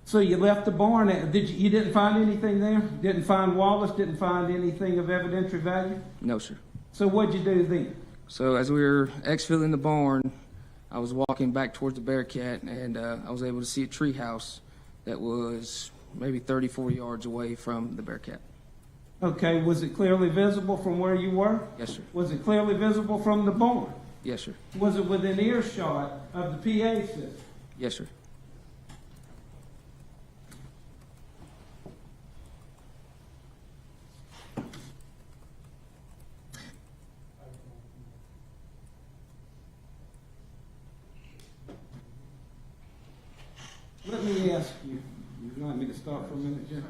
So you left the barn. You didn't find anything there? Didn't find Wallace? Didn't find anything of evidentiary value? No, sir. So what'd you do then? So as we were exfilling the barn, I was walking back towards the Bearcat, and I was able to see a tree house that was maybe 30, 40 yards away from the Bearcat. Okay, was it clearly visible from where you were? Yes, sir. Was it clearly visible from the barn? Yes, sir. Was it within earshot of the PA system? Yes, sir. Let me ask you, you'd like me to stop for a minute, Jim?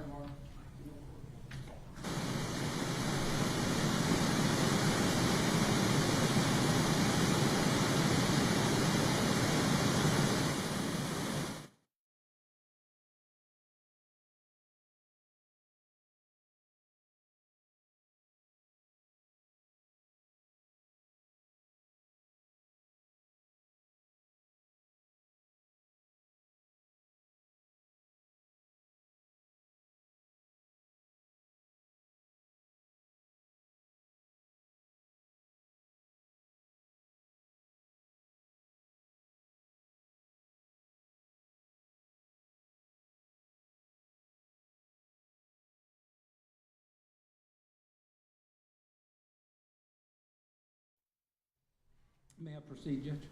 May I proceed, Judge?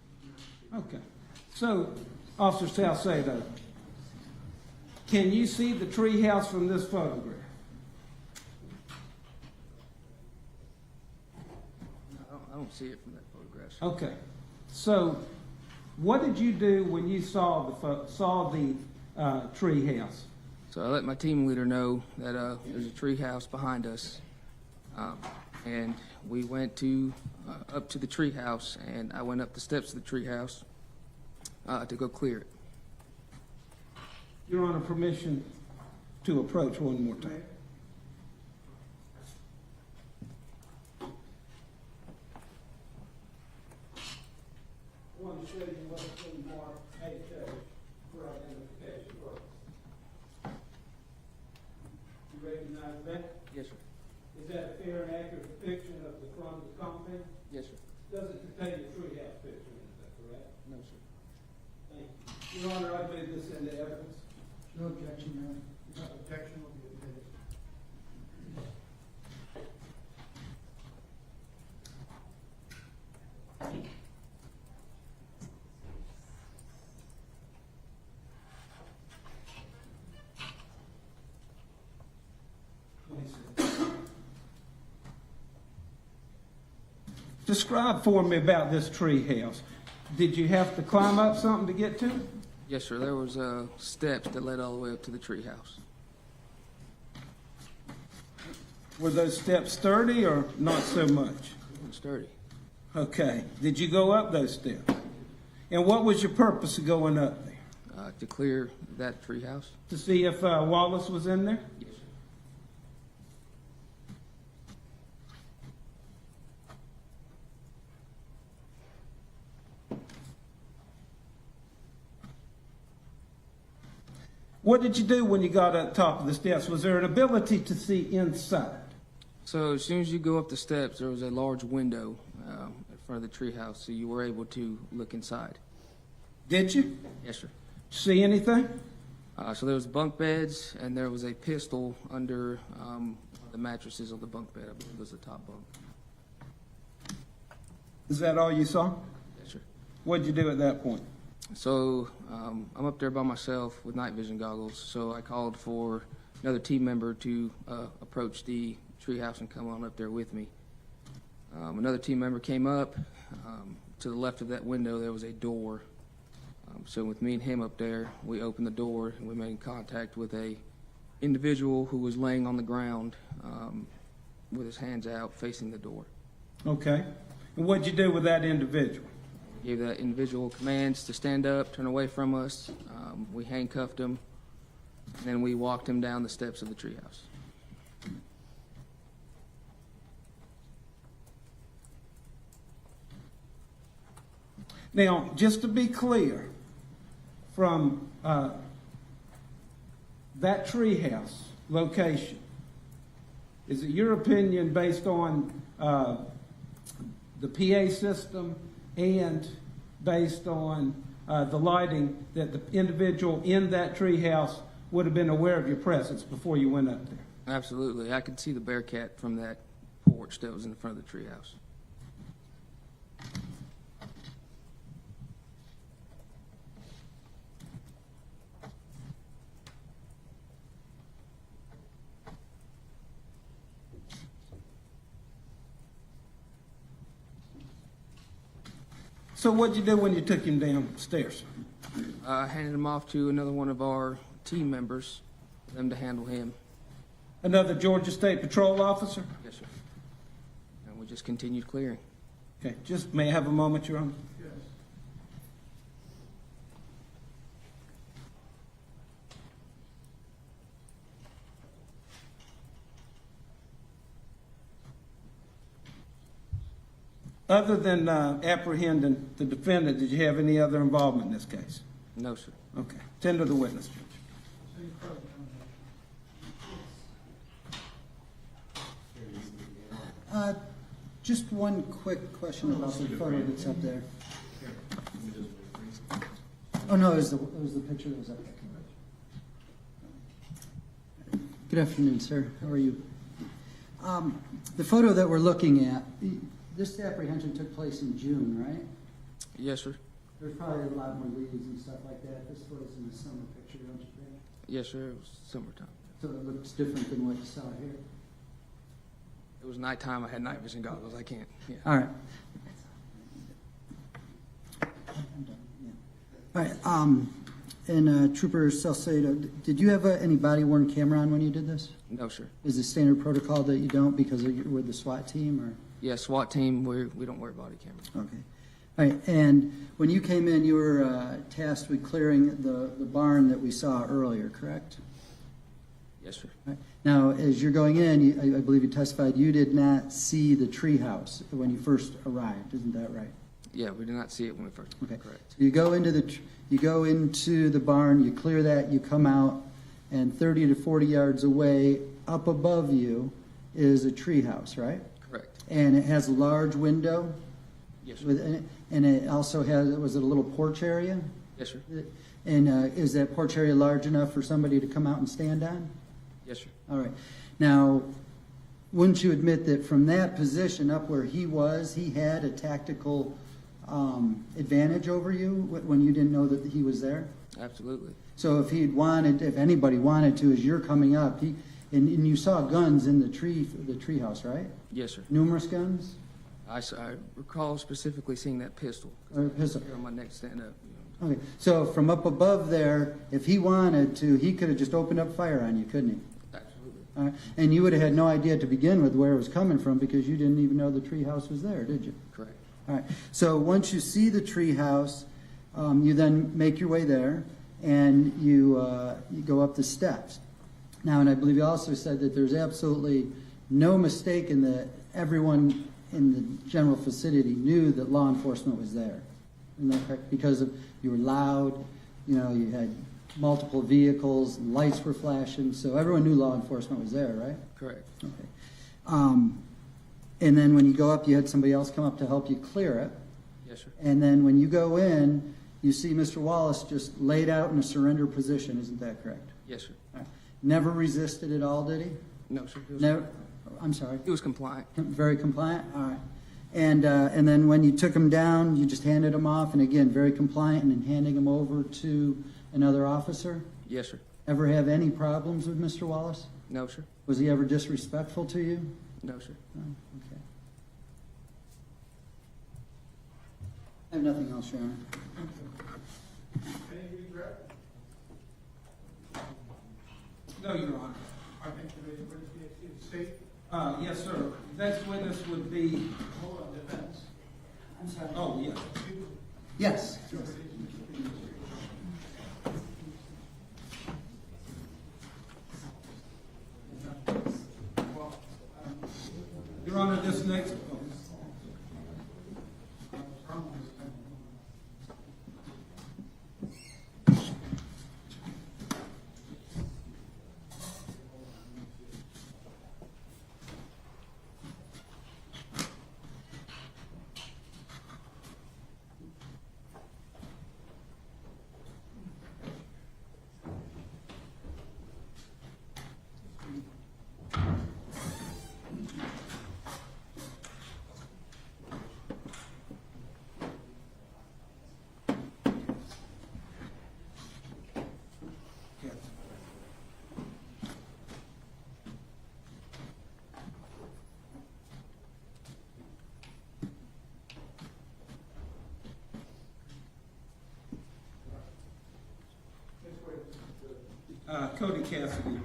Okay. So, Officer Salcedo, can you see the tree house from this photograph? I don't see it from that photograph. Okay. So, what did you do when you saw the tree house? So I let my team leader know that there's a tree house behind us, and we went up to the tree house, and I went up the steps of the tree house to go clear it. Your Honor, permission to approach one more time. I want to show you what's been marked HO for identification purposes. You recognize that? Yes, sir. Is that a fair and accurate depiction of the front of the compound? Yes, sir. Doesn't contain the treehouse picture, is that correct? No, sir. Thank you. Your Honor, I move this into evidence. No objection, Your Honor. No objection will be admitted. Describe for me about this tree house. Did you have to climb up something to get to it? Yes, sir. There was steps that led all the way up to the tree house. Were those steps sturdy or not so much? It was sturdy. Okay. Did you go up those steps? And what was your purpose of going up there? To clear that tree house? To see if Wallace was in there? Yes, sir. What did you do when you got up top of the steps? Was there an ability to see inside? So as soon as you go up the steps, there was a large window in front of the tree house, so you were able to look inside. Did you? Yes, sir. See anything? So there was bunk beds, and there was a pistol under the mattresses of the bunk bed. I believe it was the top bunk. Is that all you saw? Yes, sir. What did you do at that point? So I'm up there by myself with night vision goggles, so I called for another team member to approach the treehouse and come on up there with me. Another team member came up. To the left of that window, there was a door. So with me and him up there, we opened the door and we made contact with a individual who was laying on the ground with his hands out facing the door. Okay. And what did you do with that individual? Gave that individual commands to stand up, turn away from us. We handcuffed him, and then we walked him down the steps of the treehouse. Now, just to be clear, from that treehouse location, is it your opinion based on the PA system and based on the lighting that the individual in that treehouse would have been aware of your presence before you went up there? Absolutely. I could see the Bearcat from that porch that was in front of the treehouse. So what'd you do when you took him downstairs? I handed him off to another one of our team members, for them to handle him. Another Georgia State Patrol officer? Yes, sir. And we just continued clearing. Okay, just may I have a moment, Your Honor? Yes. Other than apprehending the defendant, did you have any other involvement in this case? No, sir. Okay, tender the witness, Judge. Same problem. Just one quick question about the photo that's up there. Oh, no, it was the picture that was up there. Good afternoon, sir. How are you? The photo that we're looking at, this apprehension took place in June, right? Yes, sir. There's probably a lot more leaves and stuff like that. This photo's in the summer picture, don't you think? Yes, sir. It was summertime. So it looks different than what you saw here. It was nighttime. I had night vision goggles. I can't. Yeah. All right. I'm done, yeah. All right, and Trooper Salcedo, did you have any body-worn camera on when you did this? No, sir. Is it standard protocol that you don't because you're with the SWAT team, or? Yeah, SWAT team, we don't wear body cameras. Okay. All right, and when you came in, you were tasked with clearing the barn that we saw earlier, correct? Yes, sir. All right. Now, as you're going in, I believe you testified you did not see the treehouse when you first arrived, isn't that right? Yeah, we did not see it when we first. Okay. Correct. So you go into the barn, you clear that, you come out, and 30 to 40 yards away, up above you, is a treehouse, right? Correct. And it has a large window. Yes, sir. And it also has, was it a little porch area? Yes, sir. And is that porch area large enough for somebody to come out and stand on? Yes, sir. All right. Now, wouldn't you admit that from that position up where he was, he had a tactical advantage over you when you didn't know that he was there? Absolutely. So if anybody wanted to, as you're coming up, and you saw guns in the treehouse, right? Yes, sir. Numerous guns? I recall specifically seeing that pistol. Or a pistol? Here on my neck stand up. Okay. So from up above there, if he wanted to, he could have just opened up fire on you, couldn't he? Absolutely. All right. And you would have had no idea to begin with where it was coming from because you didn't even know the treehouse was there, did you? Correct. All right. So once you see the treehouse, you then make your way there, and you go up the steps. Now, and I believe you also said that there's absolutely no mistake in that everyone in the general vicinity knew that law enforcement was there. Isn't that correct? Because you were loud, you had multiple vehicles, lights were flashing, so everyone knew law enforcement was there, right? Correct. Okay. And then when you go up, you had somebody else come up to help you clear it. Yes, sir. And then when you go in, you see Mr. Wallace just laid out in a surrender position. Isn't that correct? Yes, sir. All right. Never resisted at all, did he? No, sir. He was, Never. I'm sorry. he was compliant. Very compliant. All right. And then when you took him down, you just handed him off, and again, very compliant, and then handing him over to another officer. Yes, sir. Ever have any problems with Mr. Wallace? No, sir. Was he ever disrespectful to you? No, sir. No. Okay. I have nothing else, Your Honor. Any regret? No, Your Honor. I think the witness is safe. Yes, sir. Next witness would be, Hold on, defense. I'm sorry. oh, yes. Yes. Your Honor, this next, Cody Cassidy.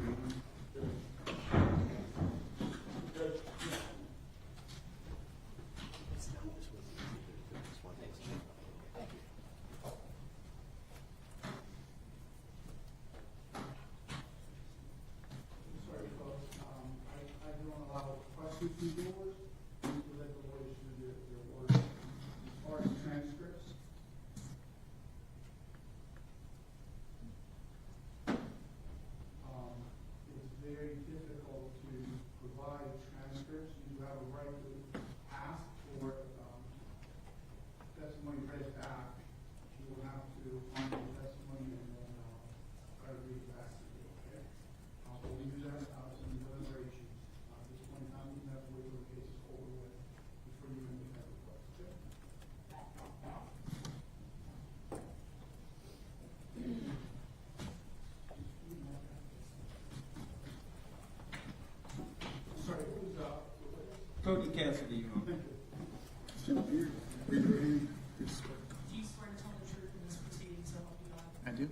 Sorry, folks, I don't allow questions from doors, we let the lawyers do their work. As far as transcripts, it's very difficult to provide transcripts. You have a right to ask for, testimony read back. You will have to find the testimony and then, try to read it back to you, okay? But we do that, some deliberations. At this point in time, we have to wait till the case is over with before you can make that request, okay? Sorry, what was, Cody Cassidy, Your Honor. thank you. Do you swear to tell the truth in this proceeding, so help you God? I do.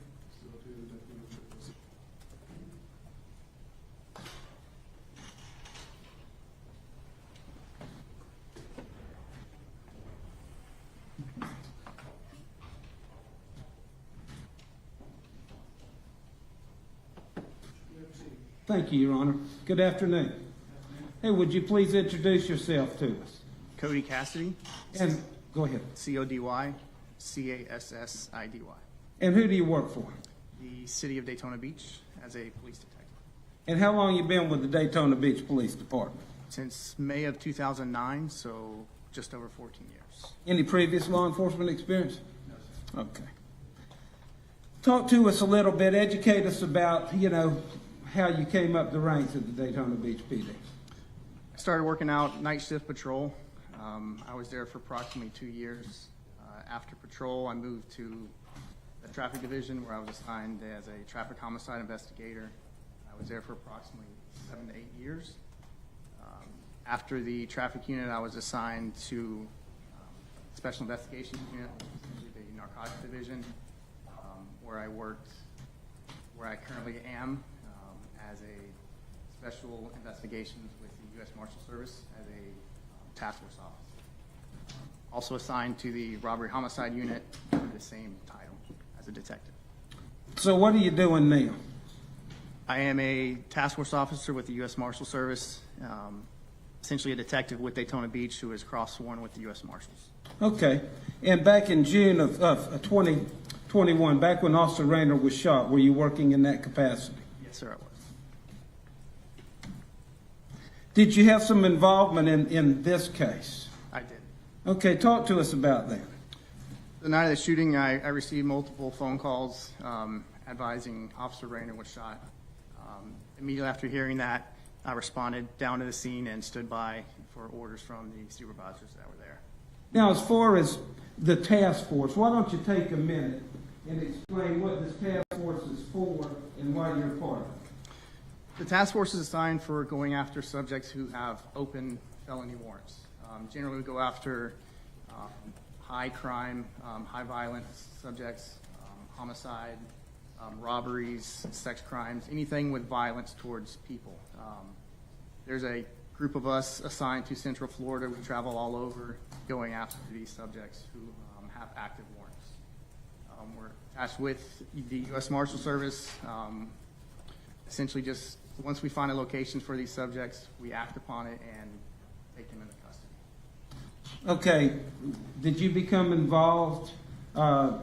Thank you, Your Honor. Good afternoon. Hey, would you please introduce yourself to us? Cody Cassidy, And, go ahead. CODY, CASSIDY, And who do you work for? the city of Daytona Beach as a police detective. And how long you been with the Daytona Beach Police Department? Since May of 2009, so just over 14 years. Any previous law enforcement experience? Okay. Talk to us a little bit, educate us about, how you came up the ranks at the Daytona Beach PD. I started working out night shift patrol. I was there for approximately 2 years. After patrol, I moved to the traffic division where I was assigned as a traffic homicide investigator. I was there for approximately 7 to 8 years. After the traffic unit, I was assigned to special investigations unit, the narcotics division, where I worked, where I currently am as a special investigations with the U.S. Marshal Service as a task force officer. Also assigned to the robbery homicide unit with the same title as a detective. So what are you doing now? I am a task force officer with the U.S. Marshal Service, essentially a detective with Daytona Beach who is cross-sworn with the U.S. Marshals. Okay. And back in June of 2021, back when Officer Rayner was shot, were you working in that capacity? Yes, sir, I was. Did you have some involvement in this case? I did. Okay, talk to us about that. The night of the shooting, I received multiple phone calls advising Officer Rayner was shot. Immediately after hearing that, I responded down to the scene and stood by for orders from the supervisors that were there. Now, as far as the task force, why don't you take a minute and explain what this task force is for and why you're part of it? The task force is assigned for going after subjects who have open felony warrants. Generally, we go after high crime, high violence subjects, homicide, robberies, sex crimes, anything with violence towards people. There's a group of us assigned to Central Florida. We travel all over going after these subjects who have active warrants. We're attached with the U.S. Marshal Service. Essentially just once we find a location for these subjects, we act upon it and take them into custody. Okay, did you become involved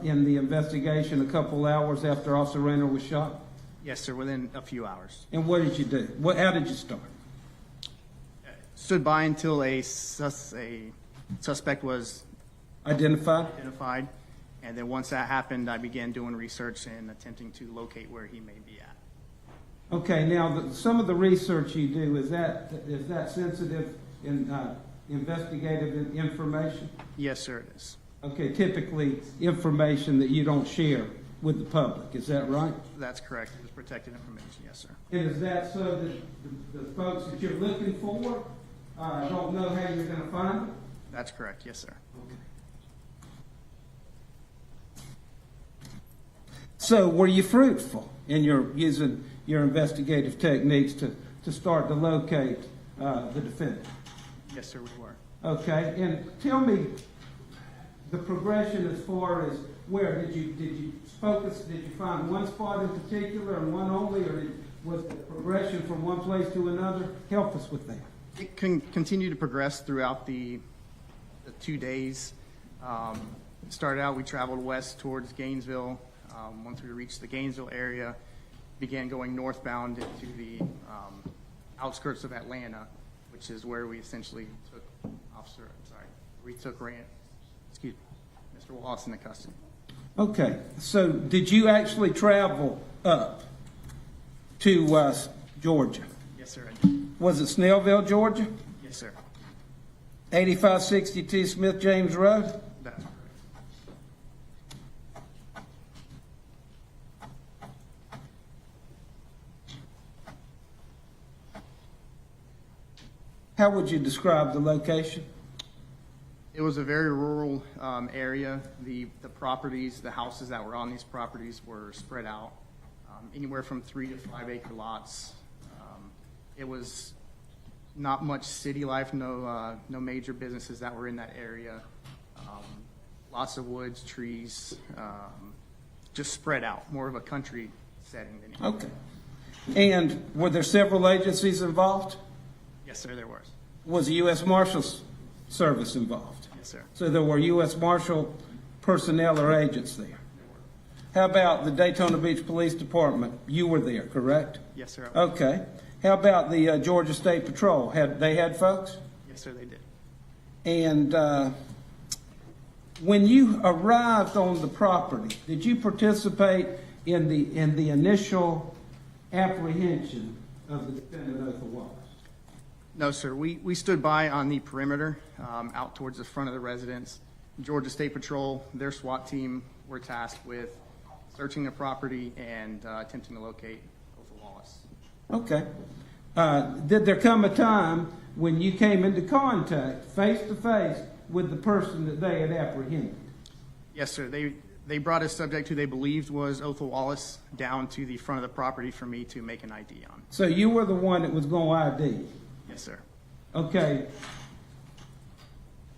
in the investigation a couple hours after Officer Rayner was shot? Yes, sir, within a few hours. And what did you do? How did you start? Stood by until a suspect was Identified? identified, and then once that happened, I began doing research and attempting to locate where he may be at. Okay, now some of the research you do, is that sensitive in investigative information? Yes, sir, it is. Okay, typically information that you don't share with the public, is that right? That's correct. It was protected information, yes, sir. And is that so that the folks that you're looking for don't know how you're going to find them? That's correct, yes, sir. Okay. So were you fruitful in your using your investigative techniques to start to locate the defendant? Yes, sir, we were. Okay, and tell me the progression as far as where did you focus? Did you find one spot in particular and one only, or was the progression from one place to another? Help us with that. It can continue to progress throughout the 2 days. Started out, we traveled west towards Gainesville. Once we reached the Gainesville area, began going northbound into the outskirts of Atlanta, which is where we essentially took Mr. Wallace into custody. Okay, so did you actually travel up to Georgia? Yes, sir, I did. Was it Snellville, Georgia? Yes, sir. 8562 Smith James Road? That's correct. How would you describe the location? It was a very rural area. The properties, the houses that were on these properties were spread out, anywhere from 3 to 5 acre lots. It was not much city life, no major businesses that were in that area. Lots of woods, trees, just spread out, more of a country setting than anything. Okay. And were there several agencies involved? Yes, sir, there was. Was the U.S. Marshals Service involved? Yes, sir. So there were U.S. Marshal personnel or agents there? How about the Daytona Beach Police Department? You were there, correct? Yes, sir. I was. Okay. How about the Georgia State Patrol? They had folks? Yes, sir, they did. And when you arrived on the property, did you participate in the initial apprehension of the defendant Othal Wallace? No, sir. We stood by on the perimeter out towards the front of the residence. Georgia State Patrol, their SWAT team, were tasked with searching the property and attempting to locate Othal Wallace. Okay. Did there come a time when you came into contact face to face with the person that they had apprehended? Yes, sir. They brought a subject who they believed was Othal Wallace down to the front of the property for me to make an ID on. So you were the one that was going to ID? Yes, sir. Okay.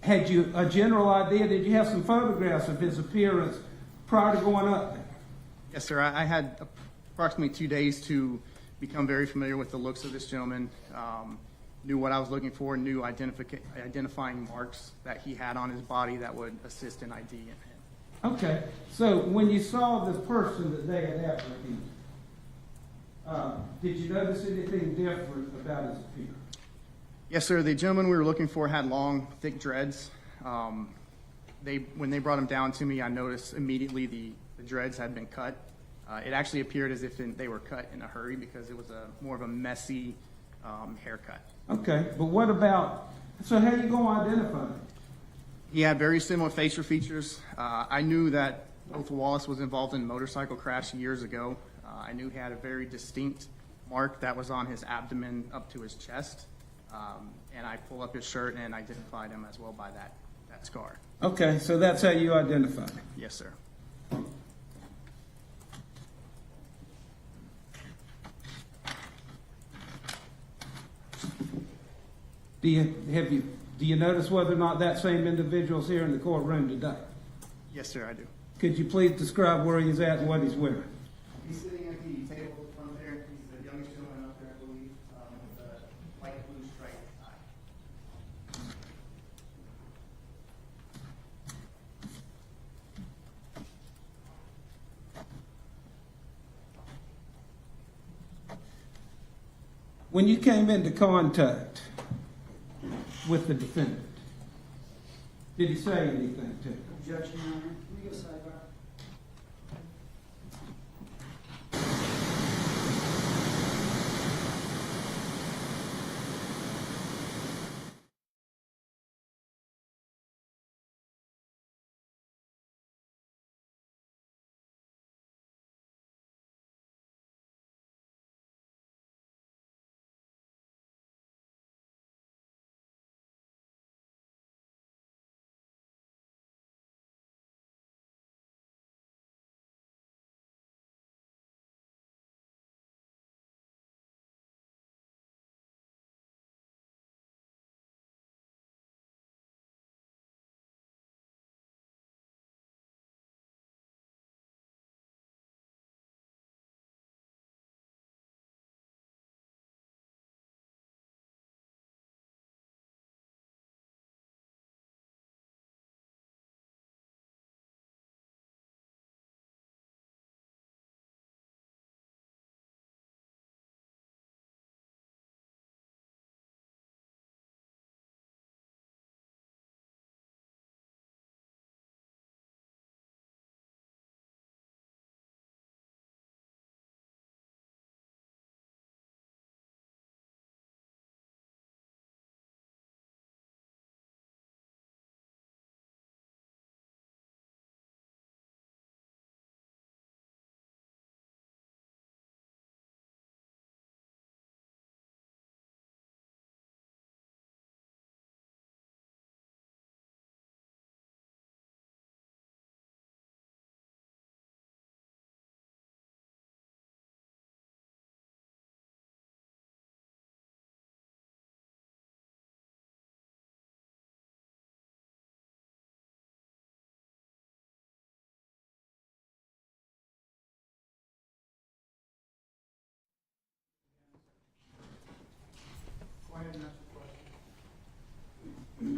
Had you a general idea? Did you have some photographs of his appearance prior to going up there? Yes, sir. I had approximately 2 days to become very familiar with the looks of this gentleman, knew what I was looking for, knew identifying marks that he had on his body that would assist in ID in him. Okay. So when you saw the person that they had apprehended, did you notice anything different about his appearance? Yes, sir. The gentleman we were looking for had long, thick dreads. When they brought him down to me, I noticed immediately the dreads had been cut. It actually appeared as if they were cut in a hurry because it was more of a messy haircut. Okay, but what about, so how you going to identify him? He had very similar facial features. I knew that Othal Wallace was involved in a motorcycle crash years ago. I knew he had a very distinct mark that was on his abdomen up to his chest. And I pulled up his shirt and identified him as well by that scar. Okay, so that's how you identified him. Yes, sir. Do you notice whether or not that same individual is here in the courtroom today? Yes, sir, I do. Could you please describe where he's at and what he's wearing? He's sitting at the table in front there. He's the youngest gentleman up there, I believe, with a light blue striped tie. When you came into contact with the defendant, did he say anything to you? Objection, Your Honor. Can we go sidebar?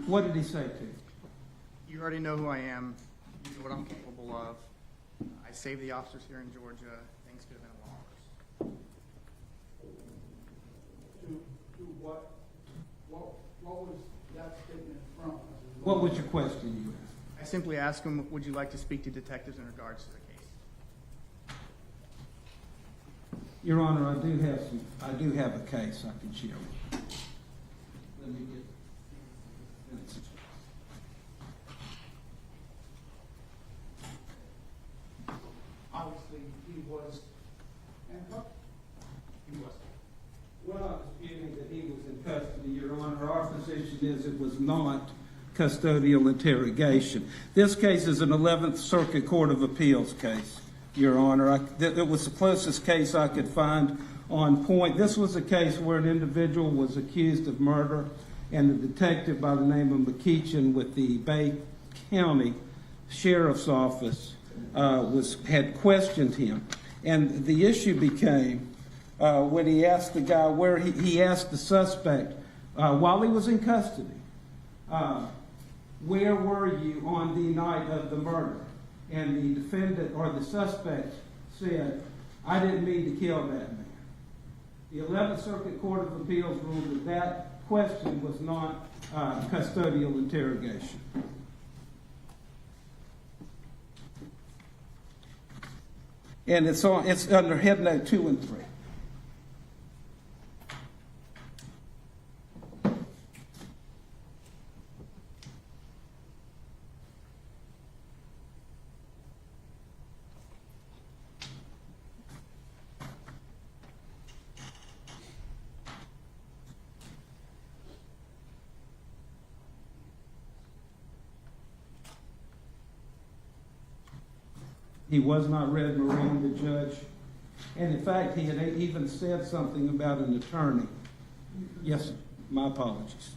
What did he say to you? You already know who I am. You know what I'm capable of. I saved the officers here in Georgia. Things could have been a lot worse. To what was that statement from? What was your question you asked? I simply asked him, would you like to speak to detectives in regards to the case? Your Honor, I do have a case I can share with you. Let me get. Obviously, he was handcuffed. He was. We're not disputing that he was in custody, Your Honor. Our position is it was not custodial interrogation. This case is an 11th Circuit Court of Appeals case, Your Honor. It was the closest case I could find on point. This was a case where an individual was accused of murder, and the detective by the name of McKeechin with the Bay County Sheriff's Office had questioned him. And the issue became when he asked the guy where he asked the suspect while he was in custody, where were you on the night of the murder? And the defendant or the suspect said, I didn't mean to kill that man. The 11th Circuit Court of Appeals ruled that that question was not custodial interrogation. And it's under head note 2 and 3. He was not read Miranda, Judge. And in fact, he had even said something about an attorney. Yes, sir. My apologies.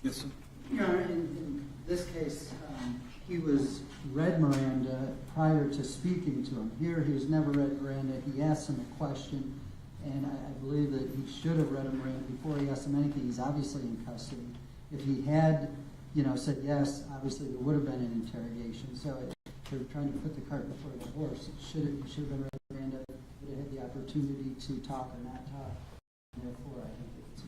Yes, sir. Your Honor, in this case, he was read Miranda prior to speaking to him. Here, he was never read Miranda. He asked him a question, and I believe that he should have read him Miranda before he asked him anything. He's obviously in custody. If he had, said yes, obviously there would have been an interrogation. So they're trying to put the cart before the horse. He should have been read Miranda, but he had the opportunity to talk or not talk. Therefore, I think it's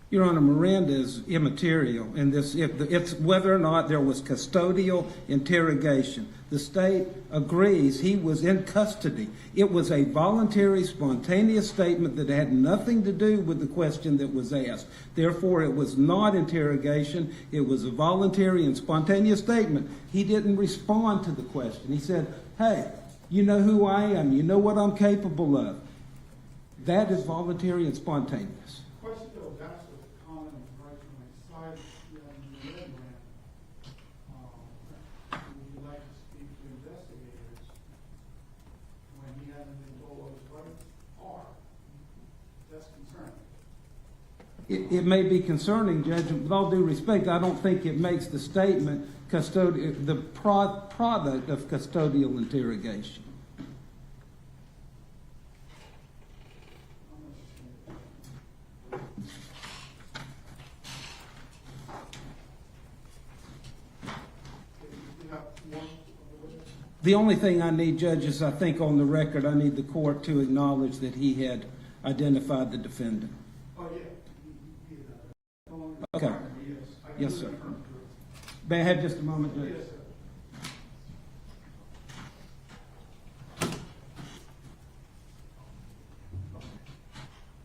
Your Honor, Miranda is immaterial in this. If it's whether or not there was custodial interrogation. The state agrees he was in custody. It was a voluntary, spontaneous statement that had nothing to do with the question that was asked. Therefore, it was not interrogation. It was a voluntary and spontaneous statement. He didn't respond to the question. He said, hey, you know who I am. You know what I'm capable of. That is voluntary and spontaneous. Question though, that's a common right from my side, the red lamp. Would you like to speak to investigators when he hasn't been told what his rights are? That's concerning. It may be concerning, Judge, with all due respect, I don't think it makes the statement the product of custodial interrogation. The only thing I need, Judge, is I think on the record, I need the court to acknowledge that he had identified the defendant. Oh, yeah. Okay. Yes, sir. May I have just a moment, Judge?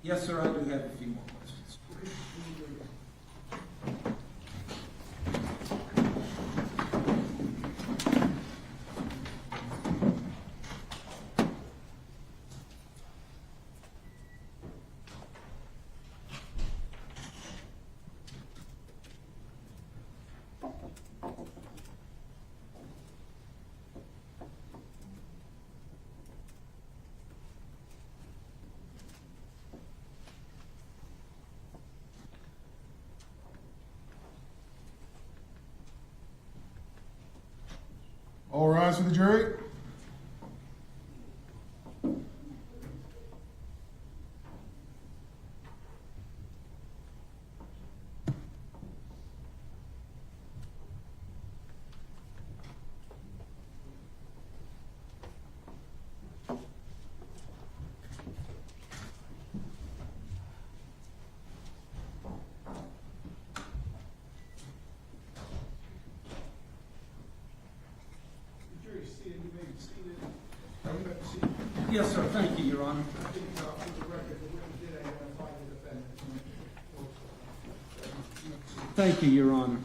Yes, sir. Yes, sir, I do have a few more questions. All rise for the jury. Yes, sir, thank you, Your Honor. I think, for the record, the witness did identify the defendant. Thank you, Your Honor.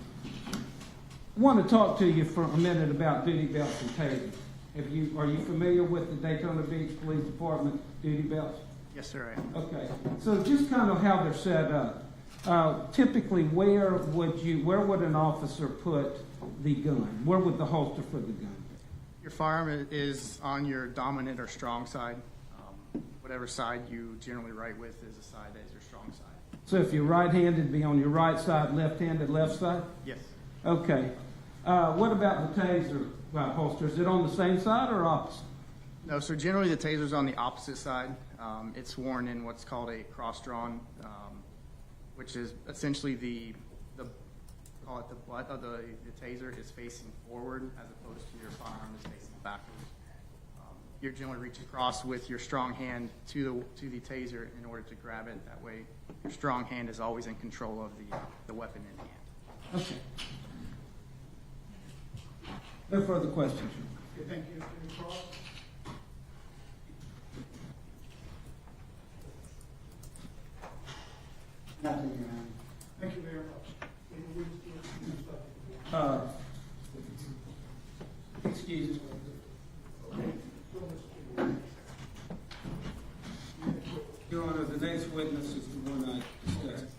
I want to talk to you for a minute about duty belts and tasers. Are you familiar with the Daytona Beach Police Department duty belts? Yes, sir, I am. Okay, so just kind of how they're set up. Typically, where would an officer put the gun? Where would the holster for the gun? Your firearm is on your dominant or strong side. Whatever side you generally write with is the side that is your strong side. So if you're right-handed, be on your right side, left-handed, left side? Yes. Okay. What about the taser holster? Is it on the same side or opposite? No, so generally the taser's on the opposite side. It's worn in what's called a cross-drawn, which is essentially the butt of the taser is facing forward as opposed to your firearm is facing backwards. You generally reach across with your strong hand to the taser in order to grab it. That way, your strong hand is always in control of the weapon in hand. Okay. No further questions. Okay, thank you. Any cross? Nothing, Your Honor. Thank you very much. Any witness to the subject? Excuse me. Okay. Go, Mr. Chairman. Your Honor, the next witness is the one I discussed.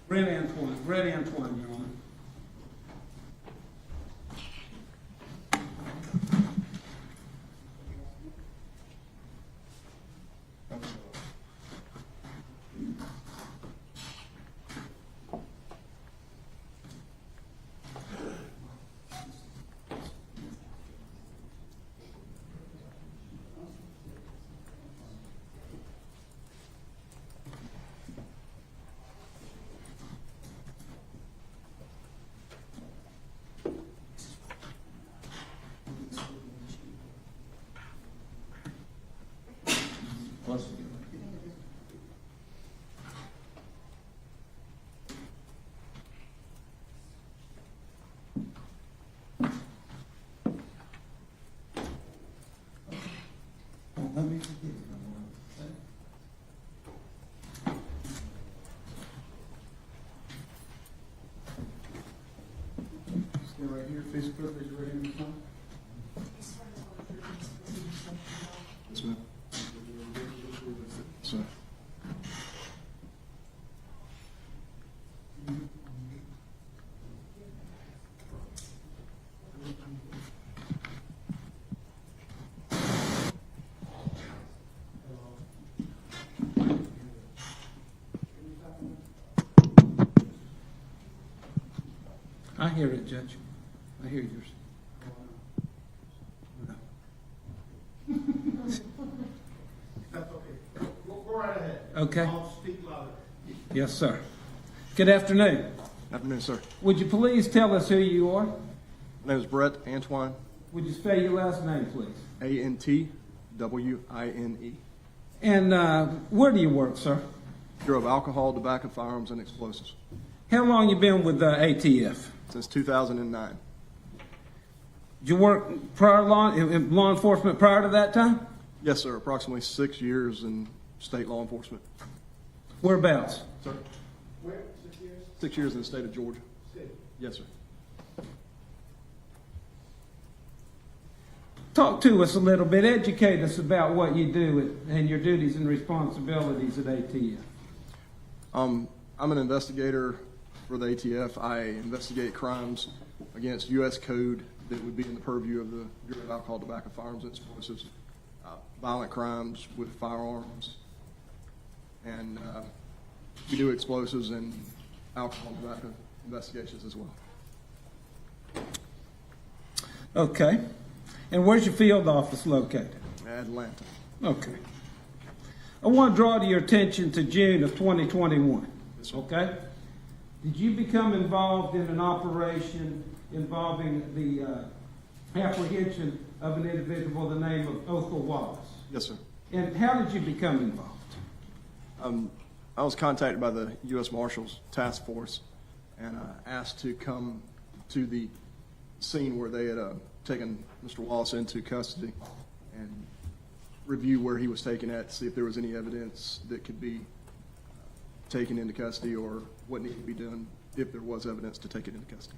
Brett Antoine, Your Honor. Stand right here, face the front, raise your right hand in front. You swear to tell the truth in this proceeding, so help you God. Yes, ma'am. Sir. I hear it, Judge. I hear yours. That's okay. Go right ahead. Okay. I'll speak louder. Yes, sir. Good afternoon. Afternoon, sir. Would you please tell us who you are? My name is Brett Antoine, Would you spell your last name, please? Antwine. And where do you work, sir? Bureau of Alcohol, Tobacco, Firearms, and Explosives. How long you been with ATF? Since 2009. Did you work in law enforcement prior to that time? Yes, sir. Approximately 6 years in state law enforcement. Whereabouts? Sir? Where, 6 years? 6 years in the state of Georgia. State. Yes, sir. Talk to us a little bit. Educate us about what you do and your duties and responsibilities at ATF. I'm an investigator for the ATF. I investigate crimes against U.S. code that would be in the purview of the Bureau of Alcohol, Tobacco, Firearms, and Explosives, violent crimes with firearms, and we do explosives and alcohol and tobacco investigations as well. Okay. And where's your field office located? Atlanta. Okay. I want to draw to your attention to June of 2021. Yes, sir. Okay? Did you become involved in an operation involving the apprehension of an individual by the name of Othal Wallace? Yes, sir. And how did you become involved? I was contacted by the U.S. Marshals Task Force and asked to come to the scene where they had taken Mr. Wallace into custody and review where he was taken at, to see if there was any evidence that could be taken into custody or what needed to be done if there was evidence to take it into custody.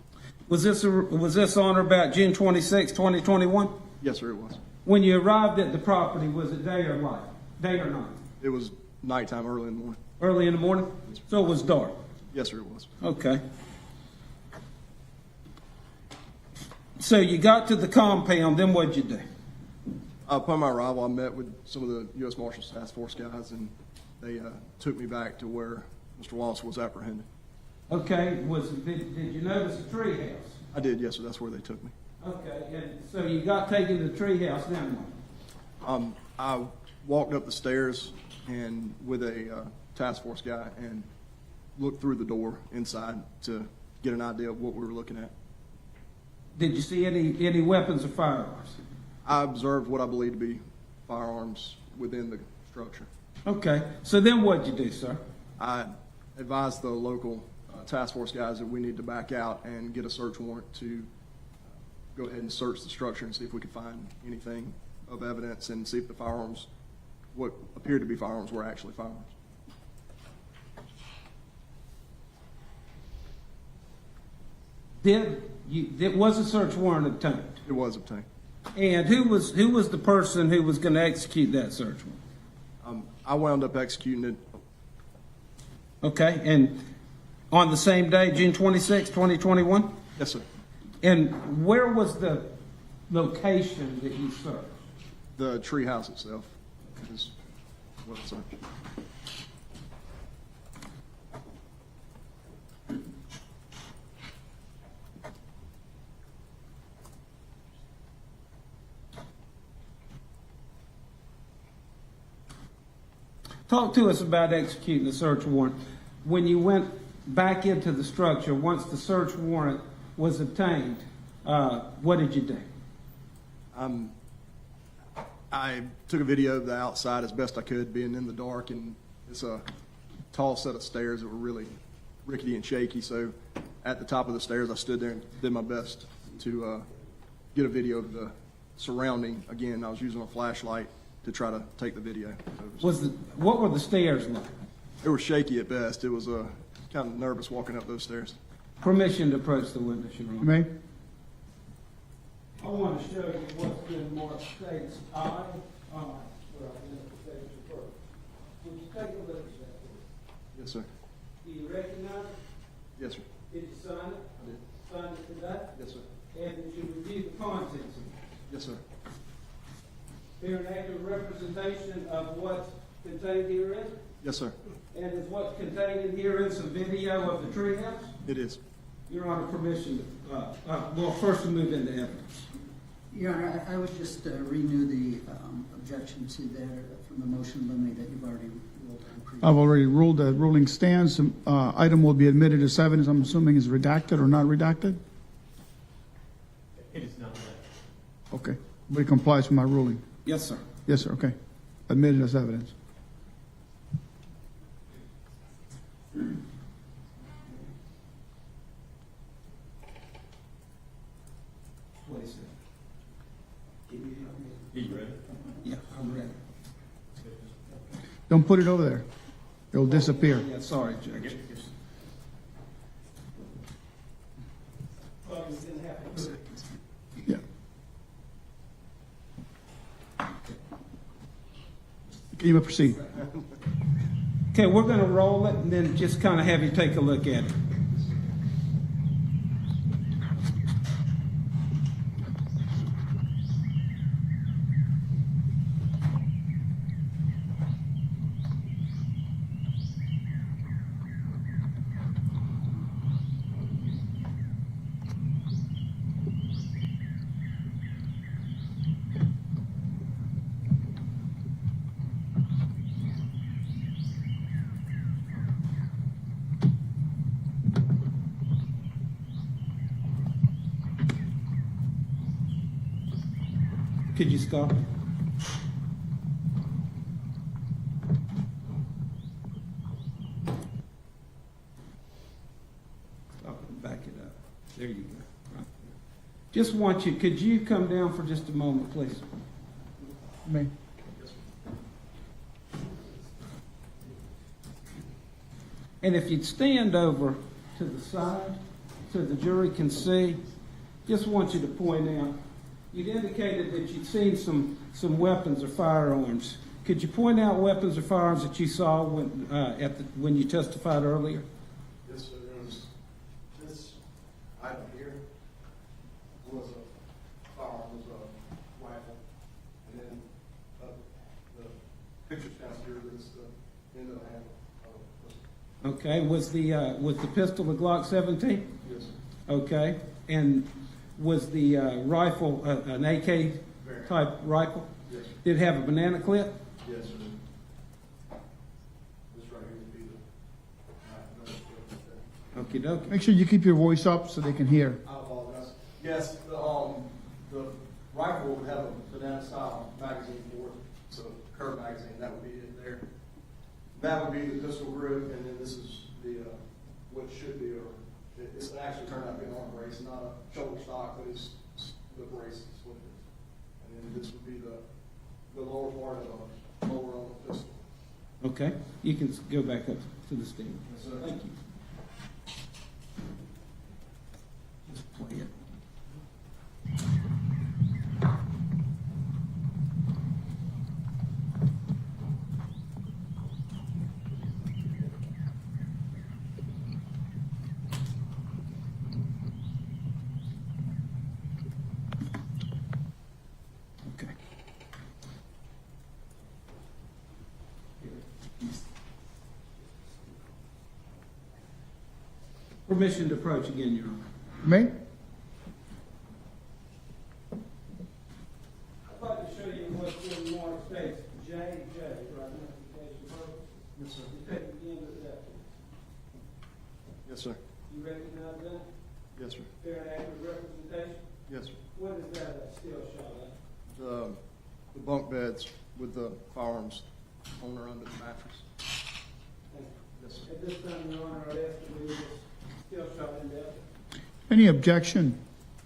Was this on or about June 26, 2021? Yes, sir, it was. When you arrived at the property, was it day or night? Day or night? It was nighttime, early in the morning. Early in the morning? So it was dark. Yes, sir, it was. Okay. So you got to the compound, then what'd you do? Upon my arrival, I met with some of the U.S. Marshals Task Force guys, and they took me back to where Mr. Wallace was apprehended. Okay, did you notice the tree house? I did, yes, sir. That's where they took me. Okay, and so you got taken to the tree house, then what? I walked up the stairs and with a task force guy and looked through the door inside to get an idea of what we were looking at. Did you see any weapons or firearms? I observed what I believe to be firearms within the structure. Okay, so then what'd you do, sir? I advised the local task force guys that we need to back out and get a search warrant to go ahead and search the structure and see if we could find anything of evidence and see if the firearms, what appeared to be firearms, were actually firearms. Was a search warrant obtained? It was obtained. And who was the person who was going to execute that search warrant? I wound up executing it. Okay, and on the same day, June 26, 2021? Yes, sir. And where was the location that you searched? The tree house itself is what it searched. Talk to us about executing the search warrant. When you went back into the structure, once the search warrant was obtained, what did you do? I took a video of the outside as best I could, being in the dark, and it's a tall set of stairs that were really rickety and shaky. So at the top of the stairs, I stood there and did my best to get a video of the surrounding. Again, I was using a flashlight to try to take the video. What were the stairs like? They were shaky at best. It was kind of nervous walking up those stairs. Permission to approach the witness, Your Honor. You may. want to show you what's been marked states I, well, identification first. Would you take a look at that, please? Yes, sir. Do you recognize it? Yes, sir. Did you sign it? I did. Sign it today? Yes, sir. And did you review the contents of it? Yes, sir. Here an accurate representation of what's contained herein? Yes, sir. And is what's contained in here in some video of the treehouse? It is. Your Honor, permission to, well, first we move into evidence. Your Honor, I would just renew the objection to that from the motion limit that you've already ruled on previously. I've already ruled that ruling stands. Item will be admitted as evidence. I'm assuming is redacted or not redacted? It is not. Okay. But it complies with my ruling. Yes, sir. Yes, sir. Okay. Admitted as evidence. Wait a second. Can you help me? Are you ready? Yeah, I'm ready. Don't put it over there. It'll disappear. Yeah, sorry, Judge. Well, we didn't have to. Yeah. You may proceed. Okay, we're going to roll it and then just kind of have you take a look at it. Could you stop? Stop and back it up. There you go. Right there. Just want you, could you come down for just a moment, please? May. And if you'd stand over to the side so the jury can see, just want you to point out, you'd indicated that you'd seen some weapons or firearms. Could you point out weapons or firearms that you saw when you testified earlier? Yes, sir. There was this item here was a firearm, was a rifle, and then the pictures down here is the end of the handle of a pistol. Okay, was the pistol a Glock 17? Yes, sir. Okay, and was the rifle an AK type rifle? Yes, sir. Did it have a banana clip? Yes, sir. This right here would be the. Okie dokie. Make sure you keep your voice up so they can hear. I apologize. Yes, the rifle would have a banana style magazine for it, so curved magazine, that would be it there. That would be the pistol grip, and then this is the, what should be, or it's actually turned out to be an arm brace, not a shoulder stock, but it's the brace is what it is. And then this would be the lower part of the lower on the pistol. Okay, you can go back up to the stand. Yes, sir. Thank you. Just play it. Okay. Permission to approach again, Your Honor. May? I'd like to show you what's in Mark States, JJ, for identification purposes. Yes, sir. You take it again with that. Yes, sir. You recognize that? Yes, sir. Fair and accurate representation? Yes, sir. What is that still shot at? The bunk beds with the firearms on or under the mattress. Yes, sir. At this time, Your Honor, I'd ask that we just still shot in depth. Any objection?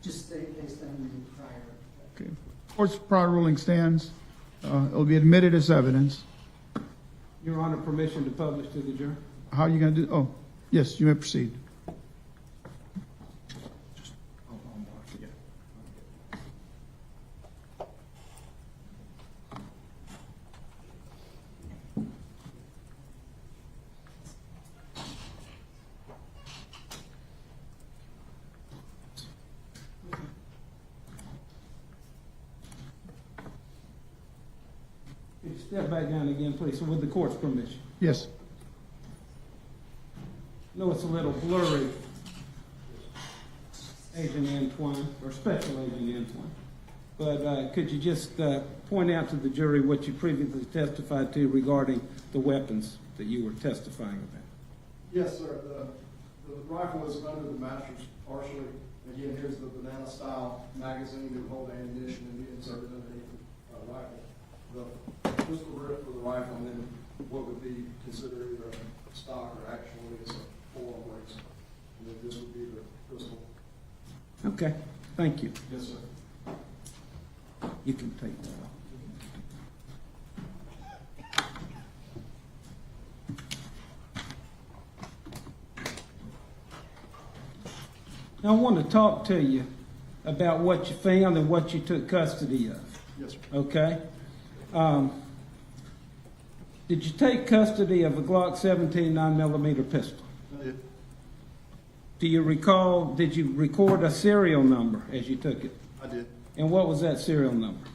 Just state based on the prior. Okay. Court's prior ruling stands. It'll be admitted as evidence. Your Honor, permission to publish to the jury? How are you going to do? Oh, yes, you may proceed. step back down again, please, so with the court's permission? Yes. No, it's a little blurry, Agent Antoine, or Special Agent Antoine. But could you just point out to the jury what you previously testified to regarding the weapons that you were testifying about? Yes, sir. The rifle is under the mattress partially. Again, here's the banana-style magazine that would hold ammunition and be inserted underneath the rifle. The pistol grip for the rifle, and then what would be considered either a stock or actually is a forearm brace. And then this would be the pistol. Okay, thank you. Yes, sir. You can take that off. Now, I want to talk to you about what you found and what you took custody of, Yes, sir. okay? Did you take custody of a Glock 17 9mm pistol? I did. Do you recall, did you record a serial number as you took it? I did. And what was that serial number?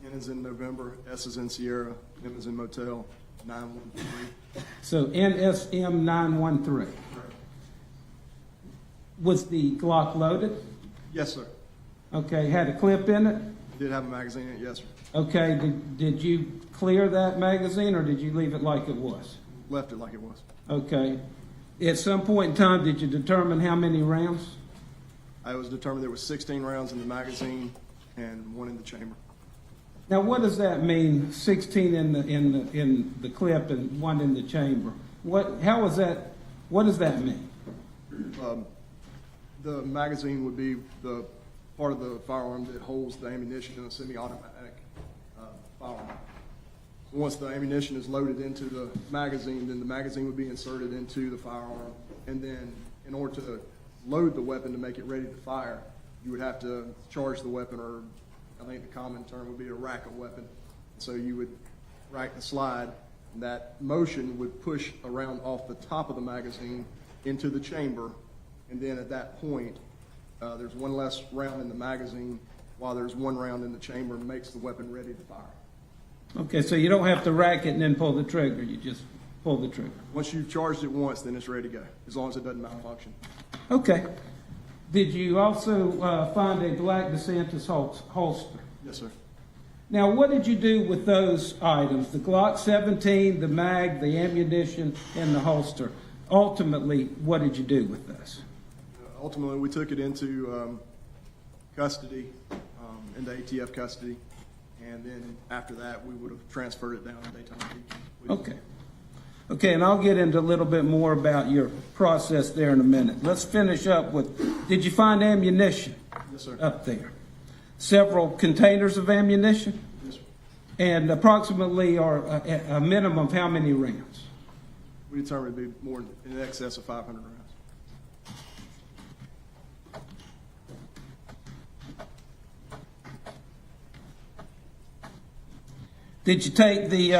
N is in November, S is in Sierra, M is in Motel, 913. So NSM 913. Correct. Was the Glock loaded? Yes, sir. Okay, had a clip in it? Did have a magazine in it, yes, sir. Okay, did you clear that magazine or did you leave it like it was? Left it like it was. Okay. At some point in time, did you determine how many rounds? I was determined there was 16 rounds in the magazine and 1 in the chamber. Now, what does that mean? 16 in the clip and 1 in the chamber. How is that? What does that mean? The magazine would be the part of the firearm that holds the ammunition in a semi-automatic firearm. Once the ammunition is loaded into the magazine, then the magazine would be inserted into the firearm. And then in order to load the weapon to make it ready to fire, you would have to charge the weapon, or I think the common term would be a rack of weapon. So you would rack the slide, and that motion would push around off the top of the magazine into the chamber. And then at that point, there's 1 less round in the magazine, while there's 1 round in the chamber, and makes the weapon ready to fire. Okay, so you don't have to rack it and then pull the trigger. You just pull the trigger. Once you've charged it once, then it's ready to go, as long as it doesn't malfunction. Okay. Did you also find a black DeSantis holster? Yes, sir. Now, what did you do with those items? The Glock 17, the mag, the ammunition, and the holster. Ultimately, what did you do with those? Ultimately, we took it into custody, into ATF custody, and then after that, we would have transferred it down to Daytona Beach. Okay. Okay, and I'll get into a little bit more about your process there in a minute. Let's finish up with, did you find ammunition? Yes, sir. Up there? Several containers of ammunition? Yes, sir. And approximately, or a minimum of how many rounds? We determined it'd be more in excess of 500 rounds. Did you take the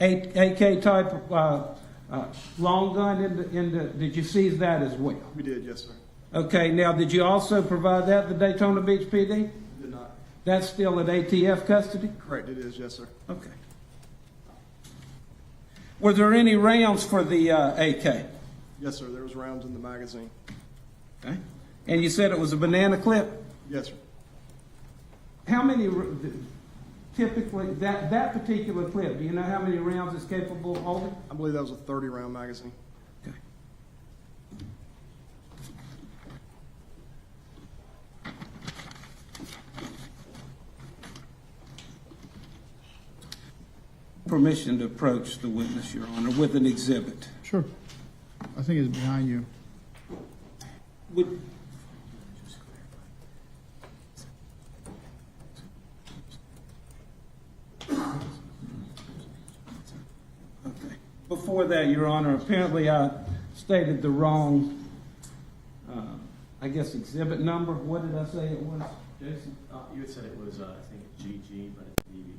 AK type long gun did you seize that as well? We did, yes, sir. Okay, now did you also provide that to Daytona Beach PD? Did not. That's still at ATF custody? Correct, it is, yes, sir. Okay. Were there any rounds for the AK? Yes, sir. There was rounds in the magazine. Okay. And you said it was a banana clip? Yes, sir. How many, typically, that particular clip, do you know how many rounds it's capable of holding? I believe that was a 30-round magazine. Okay. Permission to approach the witness, Your Honor, with an exhibit. Sure. I think it's behind you. Would, okay. Before that, Your Honor, apparently I stated the wrong, I guess, exhibit number. What did I say it was, Jason? You had said it was, I think, GG, but it's BBB.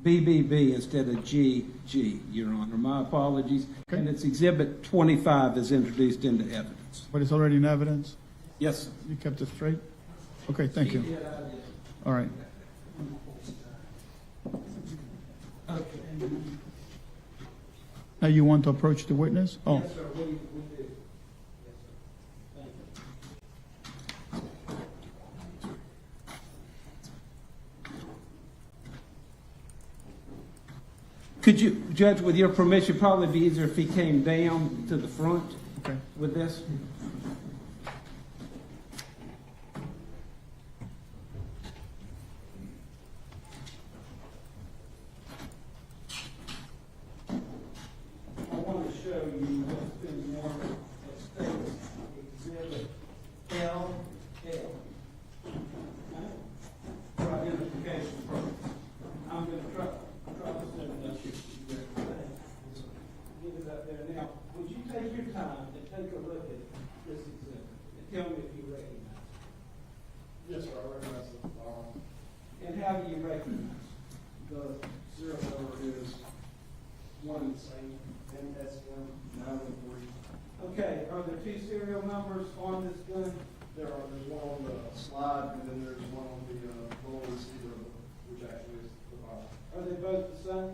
BBB instead of GG, Your Honor. My apologies. Okay. And it's exhibit 25 is introduced into evidence. But it's already in evidence? Yes, sir. You kept it straight? Okay, thank you. All right. Okay. Now you want to approach the witness? Oh, Yes, sir, we do. Yes, sir. Thank you. Could you, Judge, with your permission, probably be easier if he came down to the front okay. with this? I want to show you what's been marked as State Exhibit L. For identification purposes. I'm going to try to send it up here. Get it up there. Now, would you take your time and take a look at this exhibit and tell me if you recognize it? Yes, sir, I recognize the firearm. And how do you recognize it? The serial number is one and the same, MSM 913. Okay, are there two serial numbers on this gun? There's one on the slide, and then there's one on the roll receiver, which actually is the file. Are they both the same?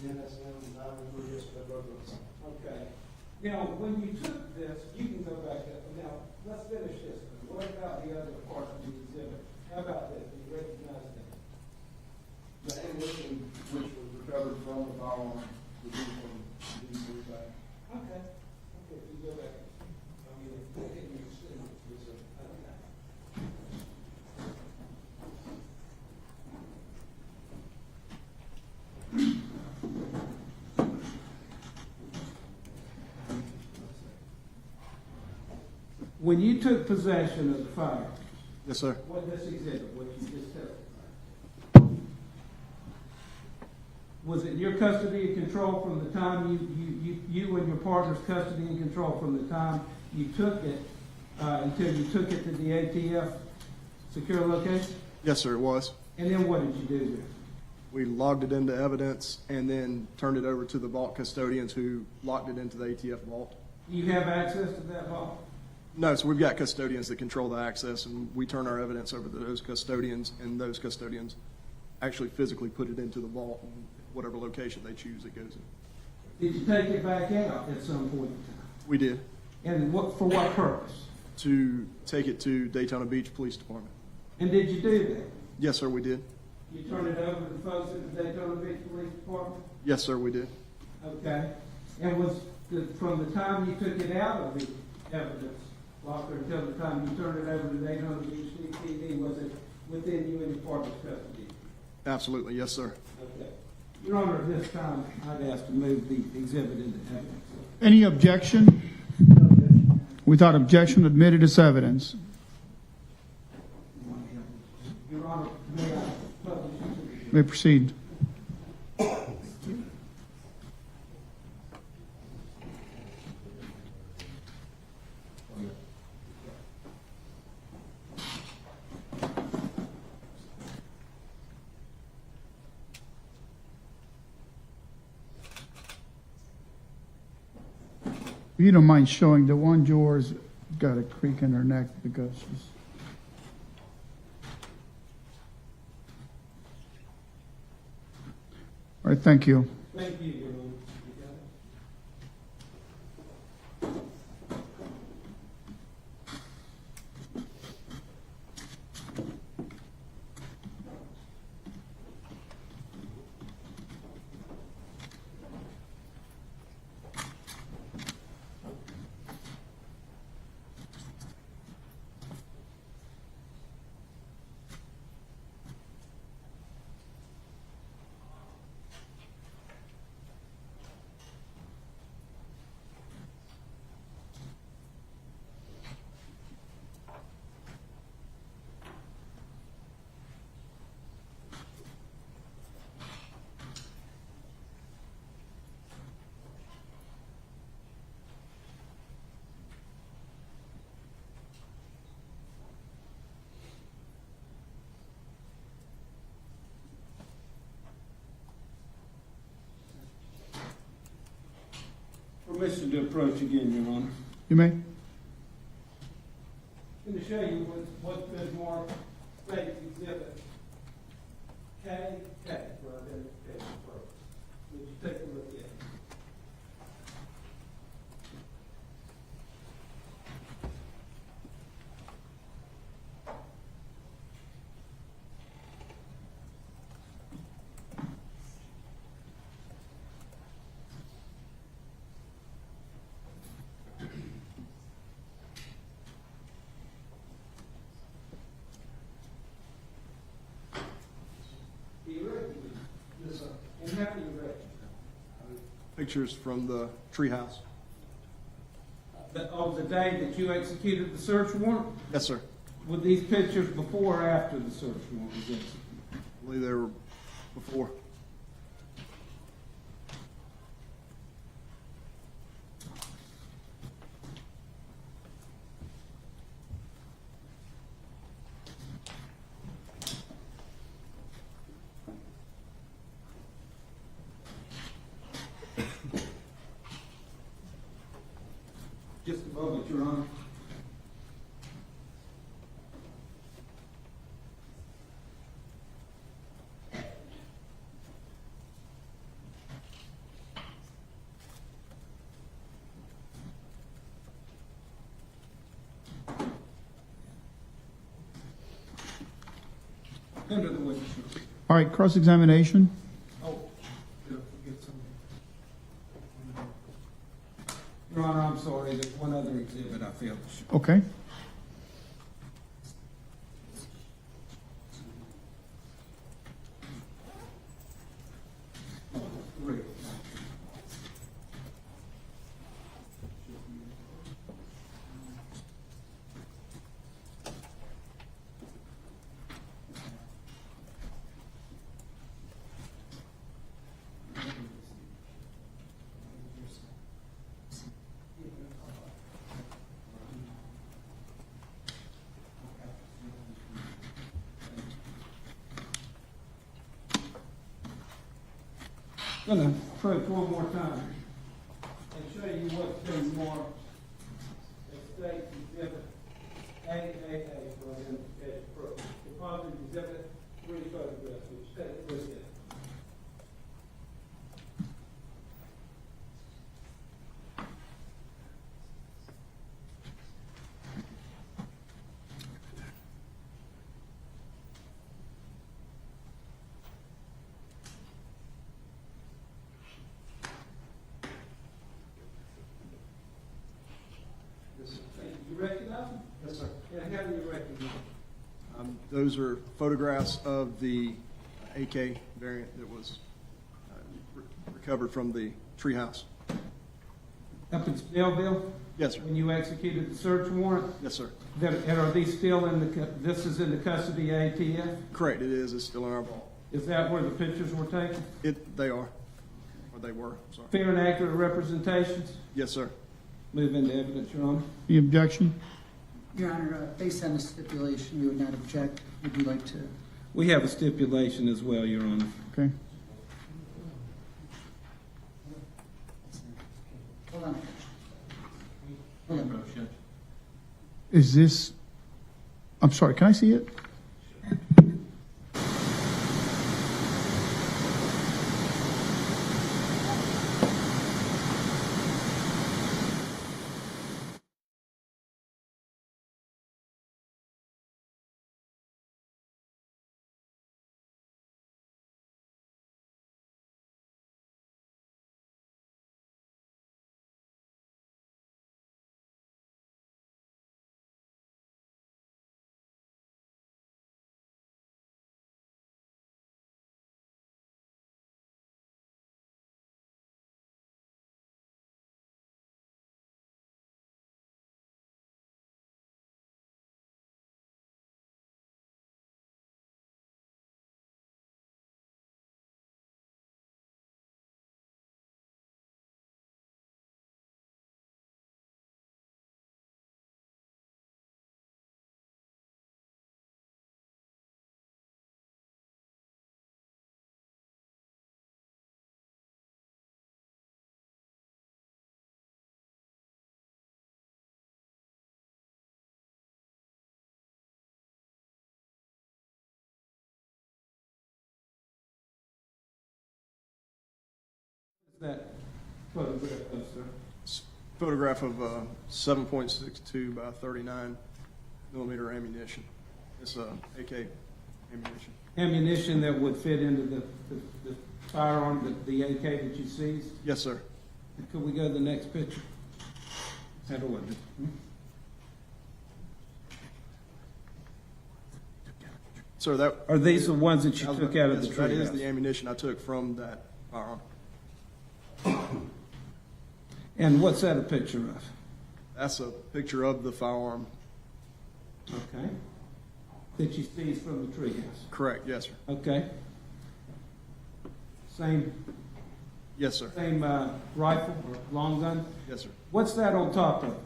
MSM 913, yes, they're both the same. Okay. Now, when you took this, you can go back up. Now, let's finish this one. What about the other part of the exhibit? How about this? Do you recognize that? The ammunition which was recovered from the firearm was from these three bags. Okay. Okay, if you go back. I mean, if you can extend it. Yes, sir. Okay. When you took possession of the firearm, Yes, sir. what this exhibit, what you just testified, was it your custody and control from the time you and your partner's custody and control from the time you took it until you took it to the ATF secure location? Yes, sir, it was. And then what did you do with it? We logged it into evidence and then turned it over to the vault custodians who locked it into the ATF vault. You have access to that vault? No, so we've got custodians that control the access, and we turn our evidence over to those custodians, and those custodians actually physically put it into the vault, and whatever location they choose, it goes in. Did you take it back out at some point in time? We did, And for what purpose? to take it to Daytona Beach Police Department. And did you do that? Yes, sir, we did. You turned it over to the folks at the Daytona Beach Police Department? Yes, sir, we did. Okay. And from the time you took it out of the evidence locker until the time you turned it over to Daytona Beach PD, was it within you and your partner's custody? Absolutely, yes, sir. Okay. Your Honor, at this time, I'd ask to move the exhibit into evidence. Any objection? Without objection, admitted as evidence. Your Honor, may I publish it? May proceed. If you don't mind showing, the one George got a creak in her neck because she's... All right, thank you. Thank you, Your Honor. You got it? Permission to approach again, Your Honor. You may. I'm going to show you what's been marked State Exhibit KK for identification purposes. Would you take a look at it? Are you ready? Yes, sir. And how are you ready? Pictures from the treehouse. Of the day that you executed the search warrant? Yes, sir. Were these pictures before or after the search warrant was executed? I believe they were before. Just a moment, Your Honor. Under the witness. All right, cross-examination. Oh, did I forget something? Your Honor, I'm sorry, there's one other exhibit I failed to show. Okay. Great. Gonna approach one more time and show you what's been marked as state exhibit AAA for identification purposes. Deposit exhibit 3 photographs, which take a look at it. You recognize them? Yes, sir. Yeah, how do you recognize them? Those are photographs of the AK variant that was recovered from the treehouse. Up in Belleville, Yes, sir. when you executed the search warrant, Yes, sir. and are these still in this is in the custody of ATF? Correct, it is. It's still in our vault. Is that where the pictures were taken? They are, or they were, I'm sorry. Fair and accurate representations? Yes, sir. Move into evidence, Your Honor. The objection? Your Honor, based on the stipulation, you would not object. Would you like to? We have a stipulation as well, Your Honor. Okay. Hold on. Hold on. Is this, I'm sorry, can I see it? That photograph of, sir? Photograph of 7.62 by 39 millimeter ammunition. It's AK ammunition. Ammunition that would fit into the firearm, the AK that you seized? Yes, sir. Could we go to the next picture? How do I do? Sir, that. Are these the ones that you took out of the Yes, that is treehouse? the ammunition I took from that firearm. And what's that a picture of? That's a picture of the firearm. Okay. That you seized from the treehouse? Correct, yes, sir. Okay. Same Yes, sir. rifle or long gun? Yes, sir. What's that on top of?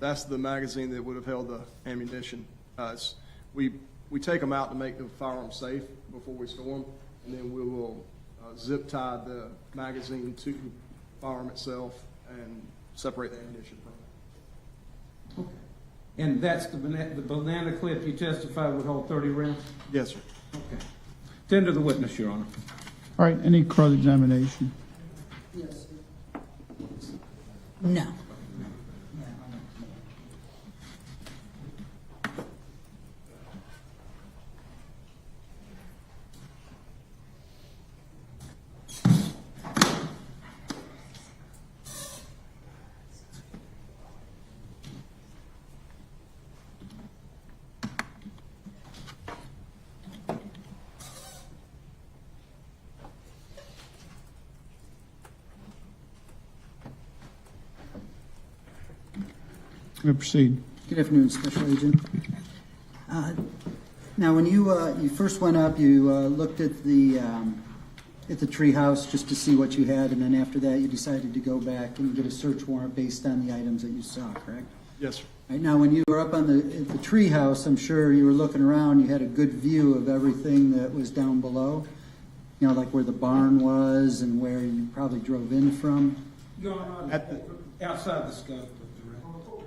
That's the magazine that would have held the ammunition. We take them out to make the firearm safe before we store them, and then we will zip tie the magazine to the firearm itself and separate the ammunition from it. Okay. And that's the banana clip you testified would hold 30 rounds? Yes, sir. Okay. Tender the witness, Your Honor. All right, any cross-examination? Yes. No. We proceed. Good afternoon, Special Agent. Now, when you first went up, you looked at the treehouse just to see what you had, and then after that, you decided to go back and get a search warrant based on the items that you saw, correct? Yes, sir. Right now, when you were up on at the treehouse, I'm sure you were looking around. You had a good view of everything that was down below. You know, like where the barn was and where you probably drove in from. No, outside the scope of the record.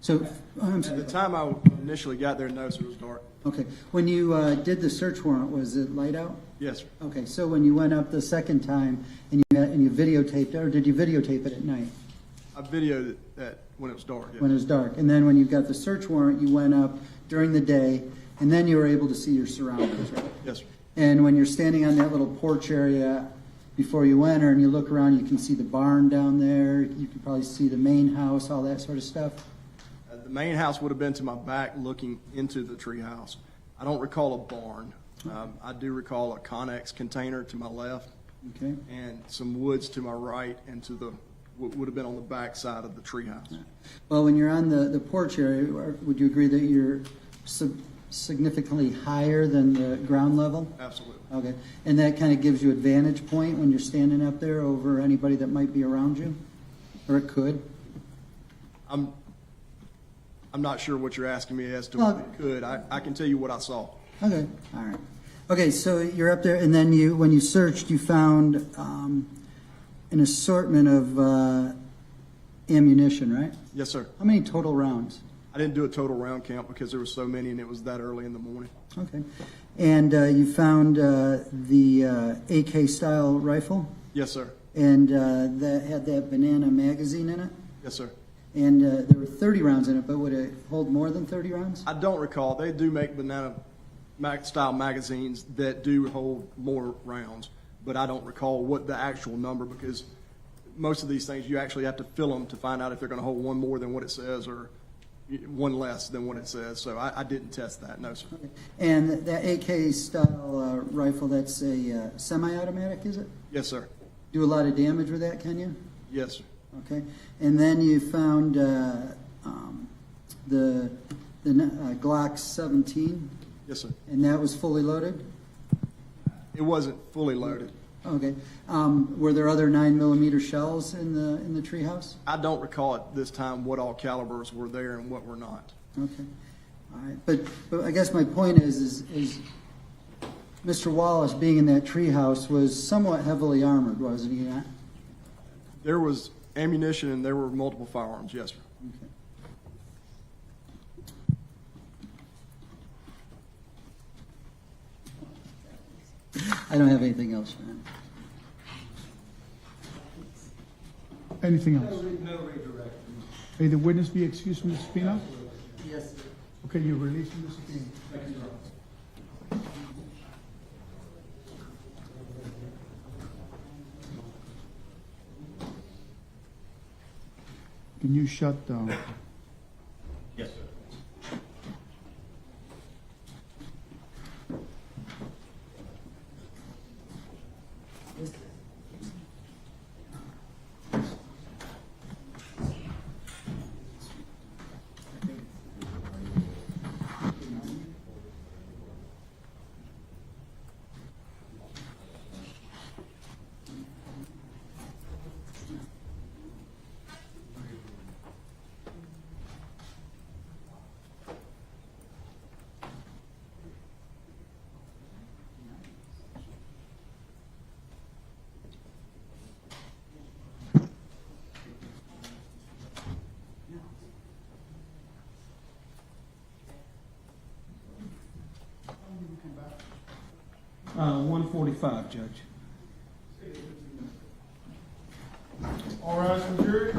So, I'm At sorry. the time I initially got there, no, sir, it was dark. Okay, when you did the search warrant, was it light out? Yes, sir. Okay, so when you went up the second time and you videotaped it, or did you videotape it at night I videoed that when it was dark. Yes. when it was dark? And then when you got the search warrant, you went up during the day, and then you were able to see your surroundings, right? Yes, sir. And when you're standing on that little porch area before you enter and you look around, you can see the barn down there. You can probably see the main house, all that sort of stuff. The main house would have been to my back looking into the tree house. I don't recall a barn. I do recall a Connex container to my left Okay. and some woods to my right and to the, what would have been on the back side of the tree house. Well, when you're on the porch area, would you agree that you're significantly higher than the ground level? Absolutely. Okay, and that kind of gives you a vantage point when you're standing up there over anybody that might be around you? Or it could? I'm not sure what you're asking me as to Well- what it could. I can tell you what I saw. Okay, all right. Okay, so you're up there, and then when you searched, you found an assortment of ammunition, right? Yes, sir. How many total rounds? I didn't do a total round count because there were so many and it was that early in the morning. Okay. And you found the AK-style rifle? Yes, sir. And that had that banana magazine in it? Yes, sir. And there were 30 rounds in it, but would it hold more than 30 rounds? I don't recall. They do make banana style magazines that do hold more rounds, but I don't recall what the actual number, because most of these things you actually have to fill them to find out if they're going to hold one more than what it says or one less than what it says. So I didn't test that. No, sir. Okay. And that AK-style rifle, that's a semi-automatic, is it? Yes, sir. Do a lot of damage with that, can you? Yes, sir. Okay. And then you found the Glock 17, Yes, sir. and that was fully loaded? It wasn't fully loaded. Okay. Were there other 9mm shells in the treehouse? I don't recall at this time what all calibers were there and what were not. Okay. All right. But I guess my point is Mr. Wallace, being in that treehouse, was somewhat heavily armored, wasn't he not? There was ammunition and there were multiple firearms. Yes, sir. Okay. I don't have anything else, man. anything else? No redirect. May the witness be excused from the subpoena? Yes, sir. Okay, you release from the subpoena. Can you shut, Yes, sir. Uh, 1:45, Judge. All rise for the jury.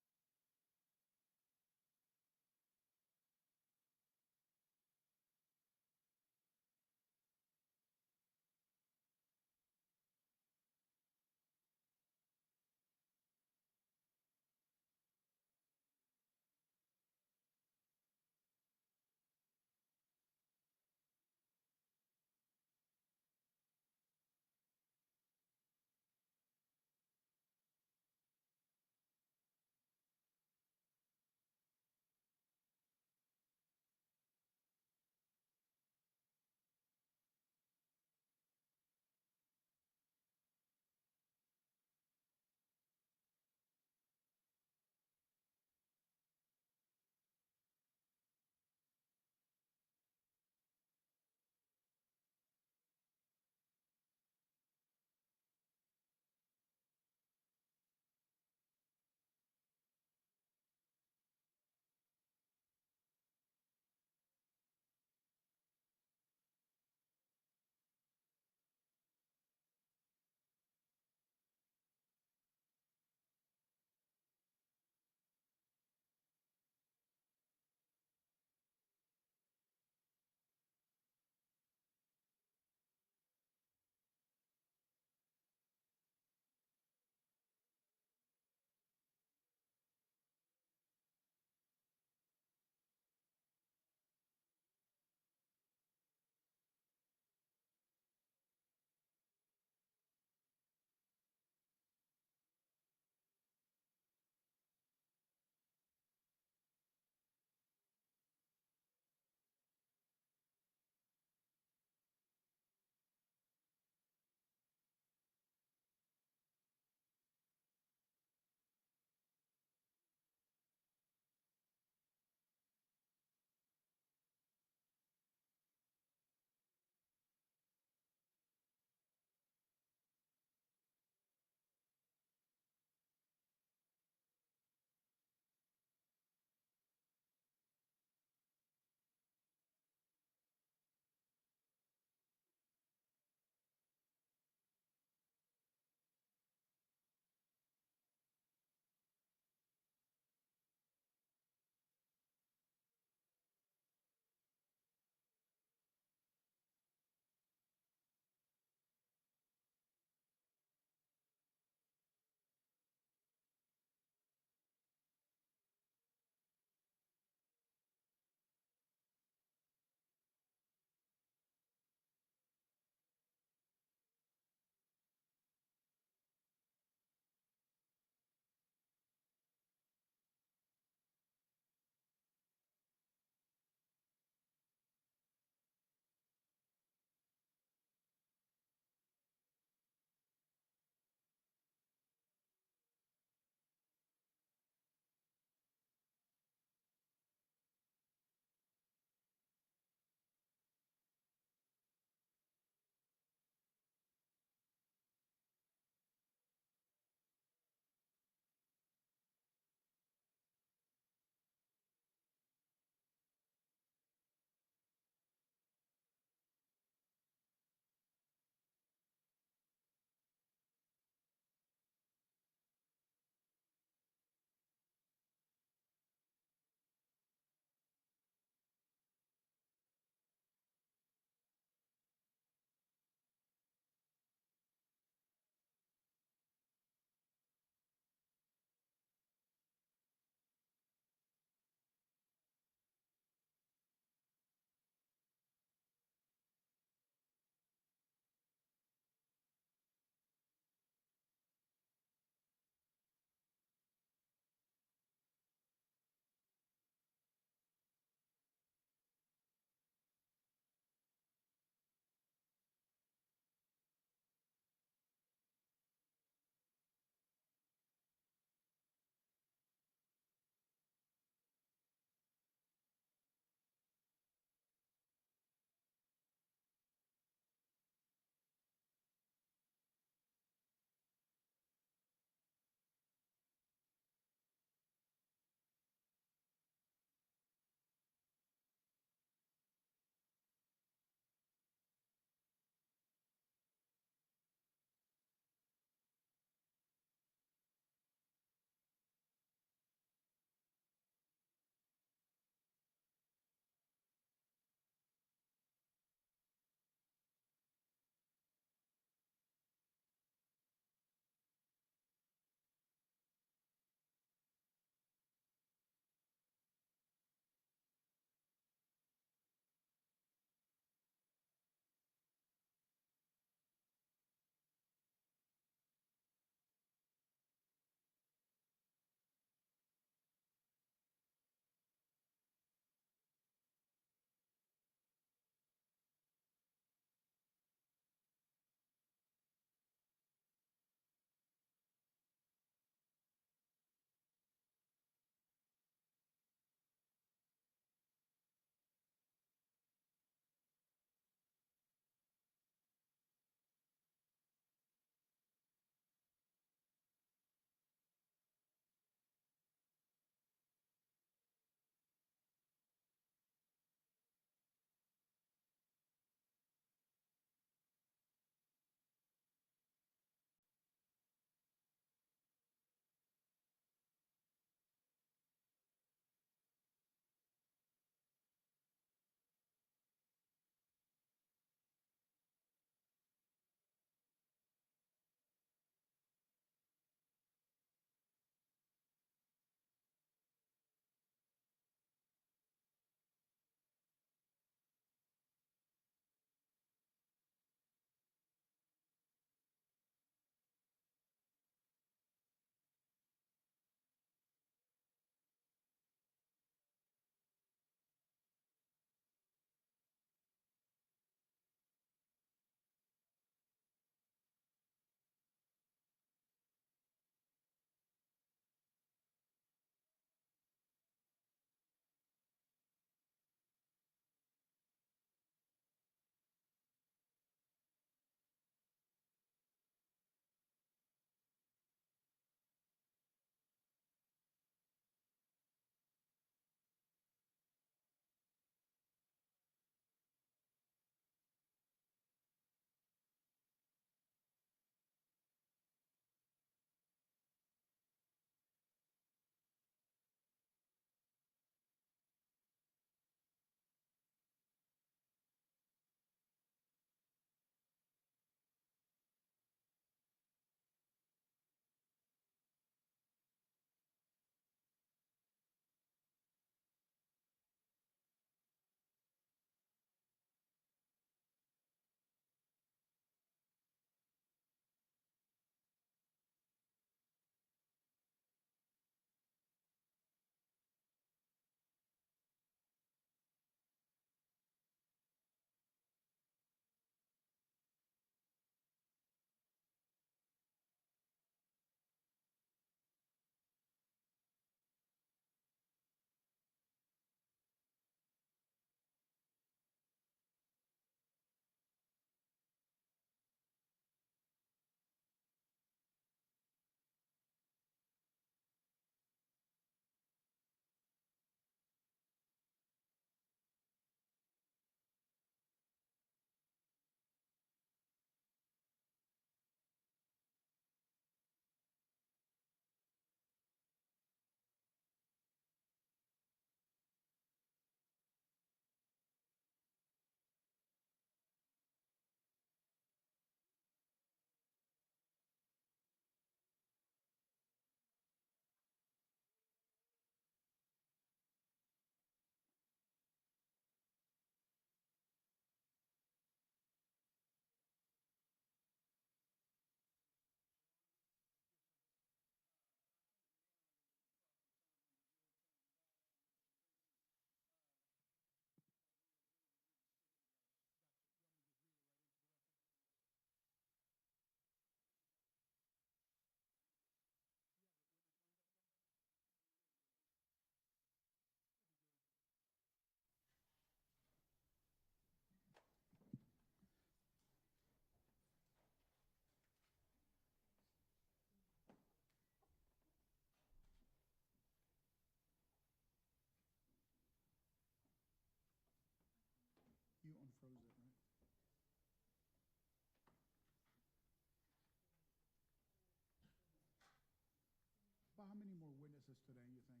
witnesses today, you think?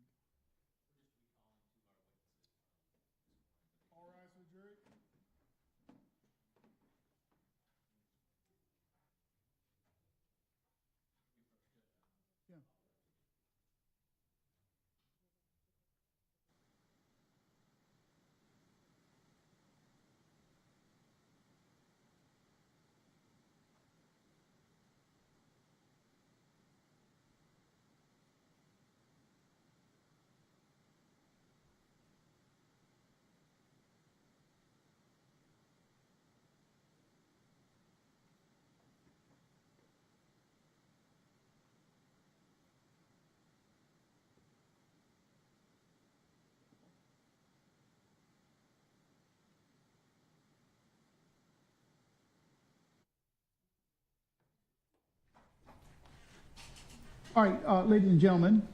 All rise for the jury. Yeah. All right, ladies and gentlemen,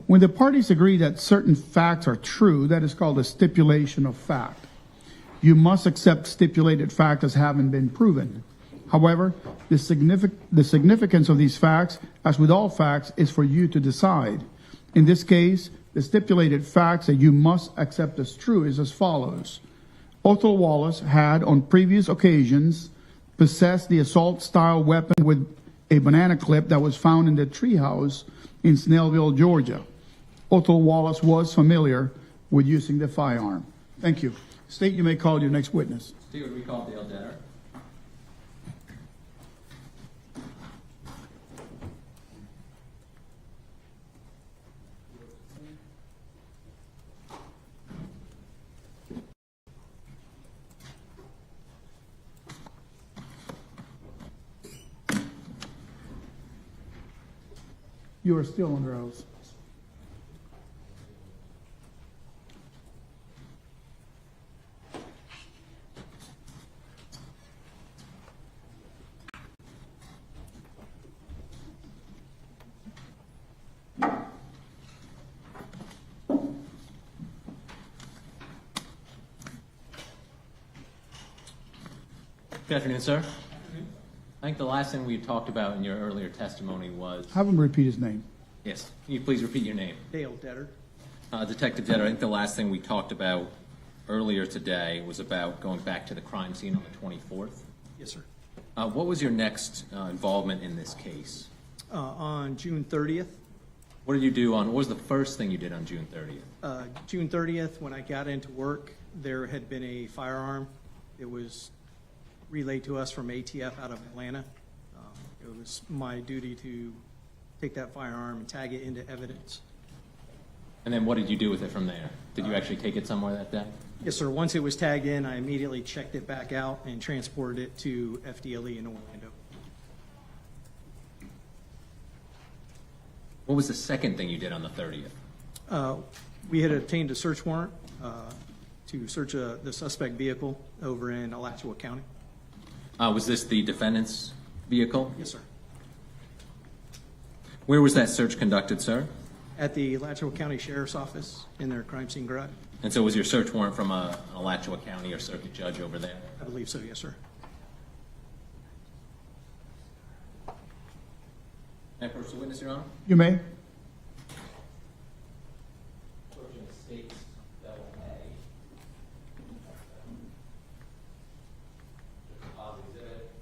when the parties agree that certain facts are true, that is called a stipulation of fact. You must accept stipulated fact as having been proven. However, the significance of these facts, as with all facts, is for you to decide. In this case, the stipulated facts that you must accept as true is as follows. Othal Wallace had, on previous occasions, possessed the assault-style weapon with a banana clip that was found in the treehouse in Snellville, Georgia. Othal Wallace was familiar with using the firearm. Thank you. State, you may call your next witness. Stewart, we call Dale Denner. You are still under oath. Good afternoon, sir. I think the last thing we talked about in your earlier testimony was... Have him repeat his name. Yes. Can you please repeat your name? Dale Detter. Detective Detter, I think the last thing we talked about earlier today was about going back to the crime scene on the 24th. Yes, sir. What was your next involvement in this case? On June 30th. What did you do on... What was the first thing you did on June 30th? June 30th, when I got into work, there had been a firearm. It was relayed to us from ATF out of Atlanta. It was my duty to take that firearm and tag it into evidence. And then what did you do with it from there? Did you actually take it somewhere that day? Yes, sir. Once it was tagged in, I immediately checked it back out and transported it to FDLE in Orlando. What was the second thing you did on the 30th? We had obtained a search warrant to search the suspect vehicle over in Alachua County. Was this the defendant's vehicle? Yes, sir. Where was that search conducted, sir? At the Alachua County Sheriff's Office in their crime scene garage. And so was your search warrant from an Alachua County or circuit judge over there? I believe so, yes, sir. May I approach the witness, Your Honor? You may. Approaching the state's double A. Deposit exhibit.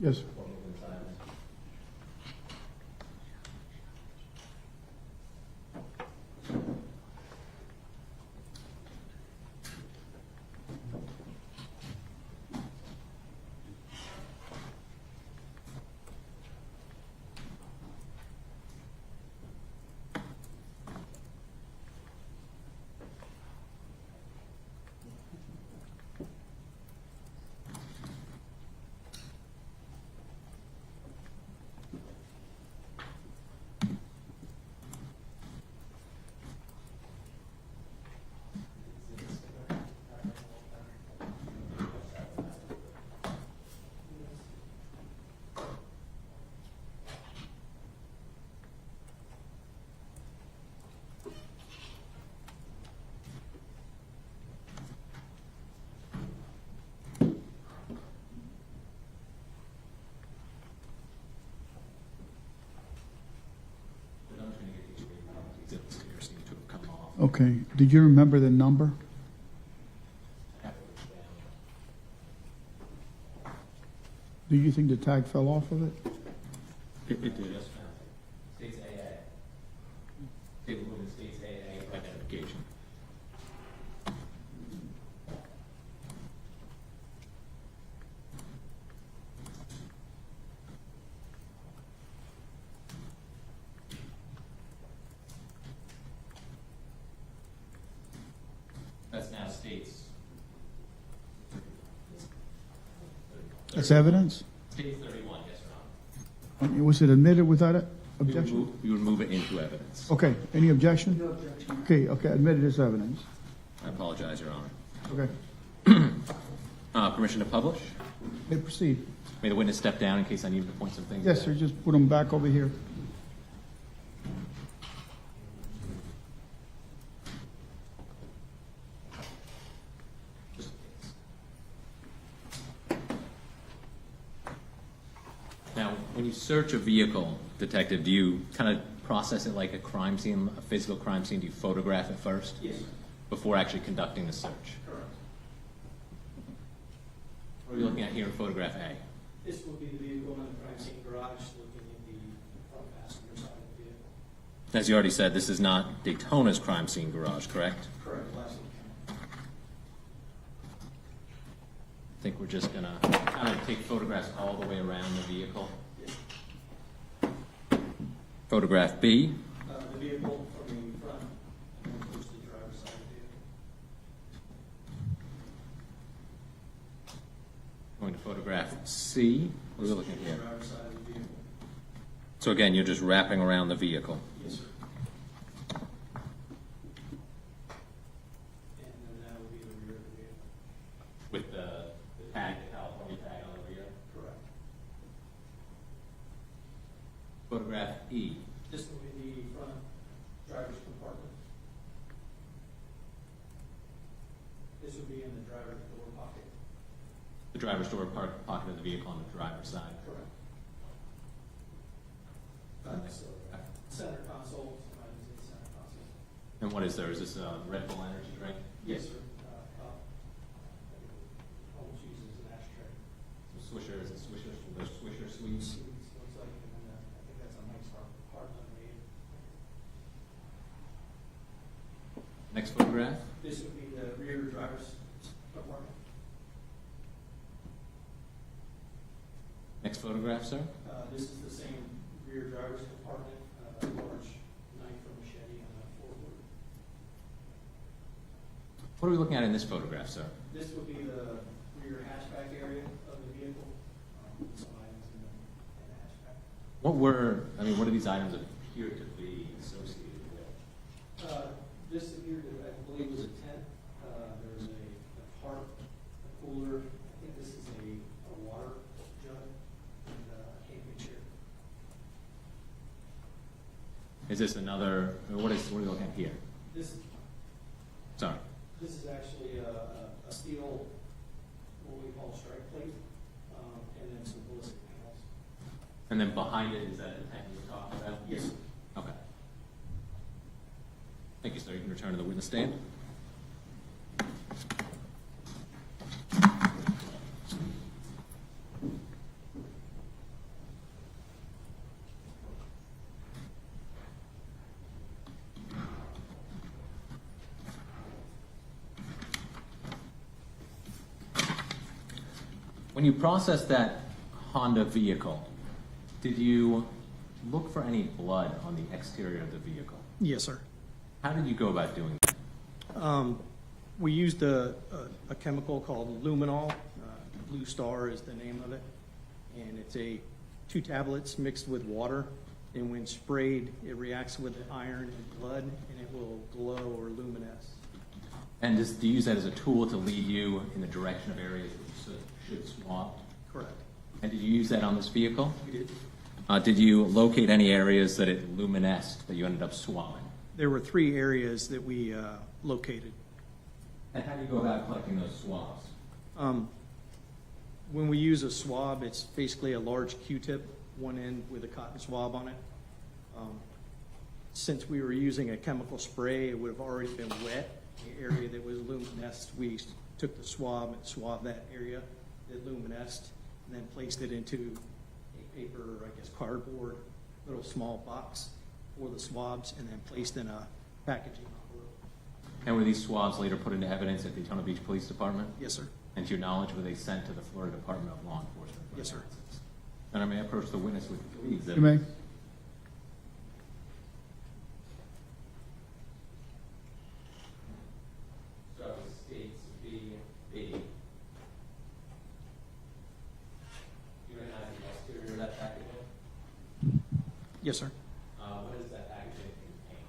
Yes. Okay. Did you remember the number? Do you think the tag fell off of it? It did. States AA. Table movement states AA identification. That's now states. That's evidence? States 31, yes, Your Honor. Was it admitted without a We would objection? move- we would move it into evidence. Okay, any objection? No objection. Okay, admitted as evidence. I apologize, Your Honor. Okay, Permission to publish? may proceed. May the witness step down in case I need to point some things Yes, out? sir, just put them back over here. Now, when you search a vehicle, detective, do you kind of process it like a crime scene, a physical crime scene? Do you photograph it first? Yes, Before actually conducting the search? correct. What are we looking at here in photograph A? This will be the vehicle in the crime scene garage, looking at the front passenger side of the vehicle. As you already said, this is not Daytona's crime scene garage, correct? Correct, last one. I think we're just gonna kind of take photographs all the way around the vehicle. Photograph B. The vehicle from the front, and then goes to the driver's side of the vehicle. Going to photograph C. What are we looking at here? Driver's side of the vehicle. So again, you're just wrapping around the vehicle. Yes, sir. And then that will be the rear of the vehicle. With the tag, the California tag on the rear. Correct. Photograph E. This will be the front driver's compartment. This will be in the driver's door pocket. The driver's door pocket of the vehicle on the driver's side. Correct. So, center console, somebody's in the center console. And what is there? Is this a Red Bull energy drink? Yes, sir. Almost used as an ashtray. Swisher, is it Swisher, the Swisher sweets? Looks like, and then I think that's a nice hard lemonade. Next photograph. This would be the rear driver's compartment. Next photograph, sir. This is the same rear driver's compartment, large knife or machete on the forward. What are we looking at in this photograph, sir? This would be the rear hatchback area of the vehicle. Some items in the hatchback. What do these items appear to be associated with? This appeared to, I believe, was a tent. There's a tarp, a cooler. I think this is a water jug and a camping chair. Is this another, what are we looking at here? This Sorry. This is actually a steel, what we call strike plate, and then some ballistic panels. And then behind it, is that the tank you were talking about? Yes. Okay. Thank you, sir. You can return to the witness stand. When you processed that Honda vehicle, did you look for any blood on the exterior of the vehicle? Yes, sir. How did you go about doing that? We used a chemical called luminol. Blue Star is the name of it. And it's 2 tablets mixed with water. And when sprayed, it reacts with the iron and blood, and it will glow or luminesce. And do you use that as a tool to lead you in the direction of areas that you should swab? Correct. And did you use that on this vehicle? We did. Did you locate any areas that it luminesced that you ended up swabbing? There were 3 areas that we located. And how do you go about collecting those swabs? When we use a swab, it's basically a large Q-tip, one end with a cotton swab on it. since we were using a chemical spray, it would have already been wet. The area that was luminesced, we took the swab and swabbed that area that luminesced, and then placed it into a paper, or I guess cardboard, little small box for the swabs, and then placed in a packaging envelope. And were these swabs later put into evidence at the Daytona Beach Police Department? Yes, sir. And to your knowledge, were they sent to the Florida Department of Law Enforcement? for Yes, sir. analysis? And I may approach the witness with the exhibit. You may. So states B, B. You recognize the exterior of that packaging? Yes, sir. What does that packaging contain?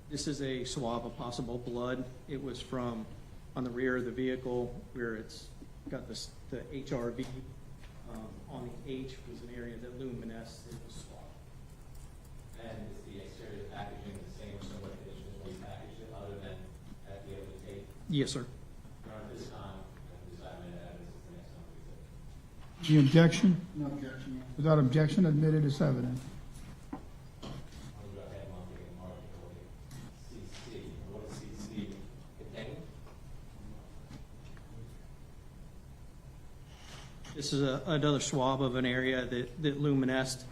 This is a swab of possible blood. It was from on the rear of the vehicle where it's got this, the HRV. On the H was an area that luminesced. It was swabbed. And is the exterior packaging the same or similar condition when you packaged it, other than at the end of the tape? Yes, sir. At this time, this documented evidence is the next number exhibit. Any objection? No objection. Without objection, admitted as evidence. I'm going to go ahead and mark it and mark it for CC. What does CC contain? This is another swab of an area that luminesced.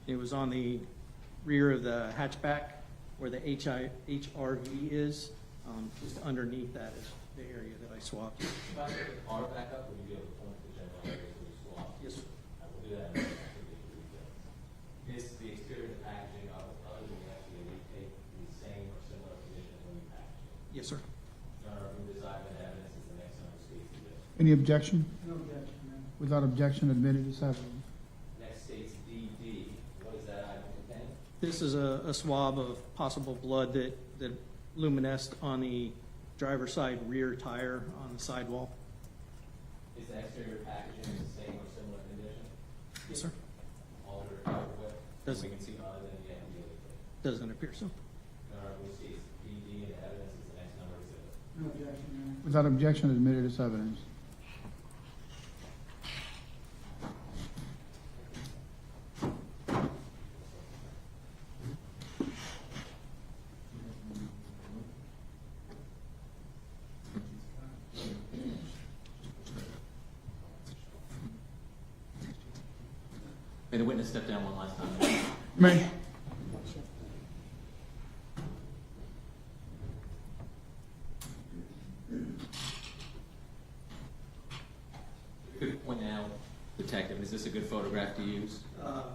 It was on the rear of the hatchback where the HRV is. Just underneath that is the area that I swabbed. If I put the car back up, will you be able to point to the general areas where you swapped? Yes, sir. I will do that. Is the exterior of the packaging other than the FDA tape in the same or similar condition when you packaged it? Yes, sir. Your Honor, who designed that evidence is the next number states to this. Any objection? No objection, ma'am. Without objection, admitted as evidence. Next states DD. What does that item contain? This is a swab of possible blood that luminesced on the driver's side rear tire on the sidewall. Is the exterior packaging in the same or similar condition? Yes, sir. All that are covered with? Does- We can see other than the FDA tape. Doesn't appear so. Your Honor, who states DD and evidence is the next number exhibit. No objection, ma'am. Without objection, admitted as evidence. May the witness step down one last time. May. If you could point out, Detective, is this a good photograph to use?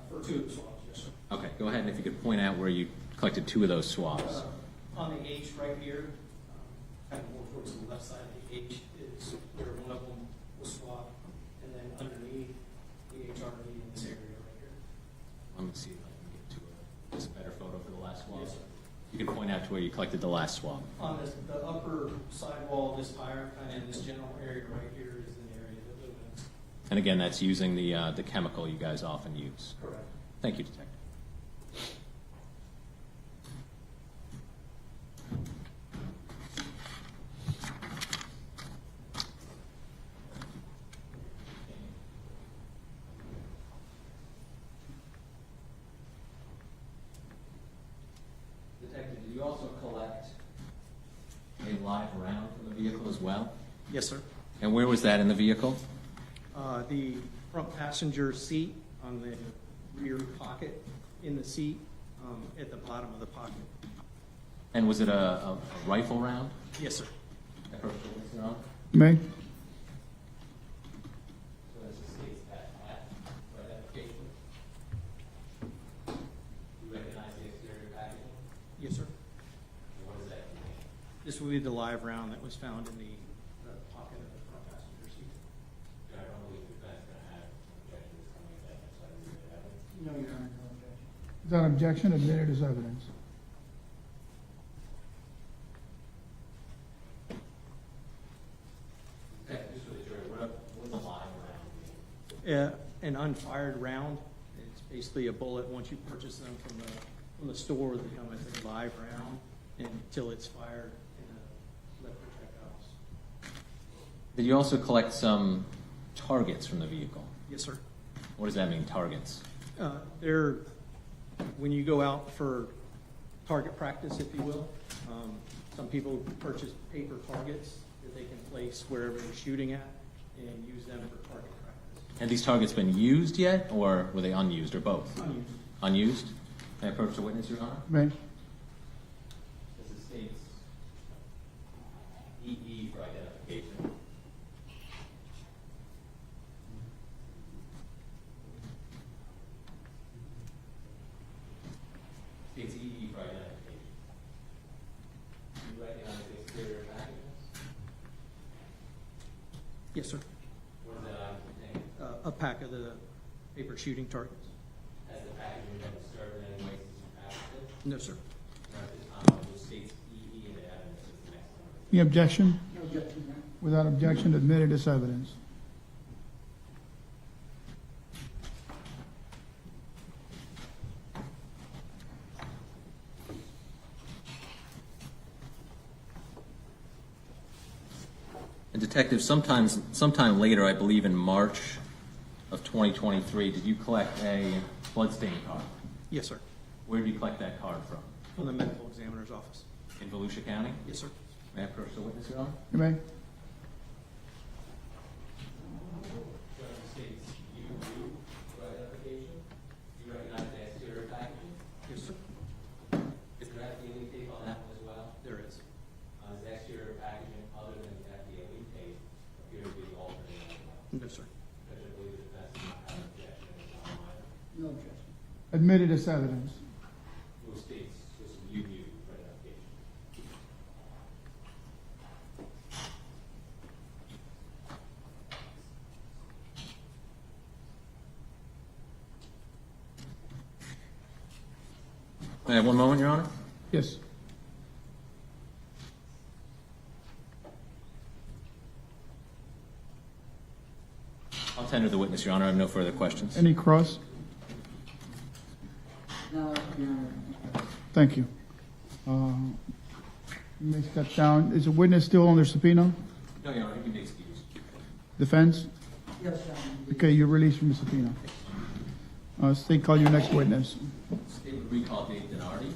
For two of the swabs, yes, sir. Okay, go ahead, and if you could point out where you collected two of those swabs. On the H right here, kind of more towards the left side of the H is where one of them was swabbed, and then underneath the HRV in this area right here. Let me see if I can get to this better photo for the last swab. Yes, sir. You can point out to where you collected the last swab. On the upper sidewall of this tire, kind of in this general area right here is an area that lumens. And again, that's using the chemical you guys often use. Correct. Thank you, Detective. Detective, did you also collect a live round from the vehicle as well? Yes, sir. And where was that in the vehicle? The front passenger seat on the rear pocket in the seat, at the bottom of the pocket. And was it a rifle round? Yes, sir. Approach the witness, Your Honor. May. So this is state's at identification. You recognize the exterior packaging? Yes, sir. And what does that contain? This will be the live round that was found in the pocket of the front passenger seat. I don't believe the defense is going to have objections coming to that next item of evidence. No, Your Honor, no objection. Without objection, admitted as evidence. Okay, just for the jury, what's a live round mean? An unfired round, it's basically a bullet, once you purchase them from the store, they come as a live round until it's fired in a lead projectiles. Did you also collect some targets from the vehicle? Yes, sir. What does that mean, targets? They're, when you go out for target practice, if you will. Some people purchase paper targets that they can place wherever they're shooting at and use them for target practice. Have these targets been used yet, or were they unused, or both? Unused. Unused? May I approach the witness, Your Honor? Right. As it states, EE for identification. States EE for identification. Do you recognize the exterior packages? Yes, sir. What does that item contain? A pack of the paper shooting targets. Has the packaging been disturbed in any way since you packaged it? No, sir. Or at this time, it states EE in the evidence is the next number. Any objection? Without objection, admitted as evidence. And Detective, sometime later, I believe in March of 2023, did you collect a bloodstain card? Yes, sir. Where did you collect that card from? From the medical examiner's office. In Volusia County? Yes, sir. May I approach the witness, Your Honor? You may. Judge states you for identification. Do you recognize the exterior packaging? Yes, sir. Is there FDA tape on that one as well? There is. Does the exterior packaging, other than the FDA tape, appear to be alternate as well? No, sir. Judge, I believe the defense does not have an objection in this line. No objection. Admitted as evidence. Who states this is you for identification? May I have one moment, Your Honor? Yes. I'll tender the witness, Your Honor. I have no further questions. Any cross? No, Your Honor. Thank you. You may step down. Is the witness still under subpoena? No, Your Honor, you can be excused. Defense? Yes, Your Honor. Okay, you're released from the subpoena. State, call your next witness. State would recall Dave Denardi.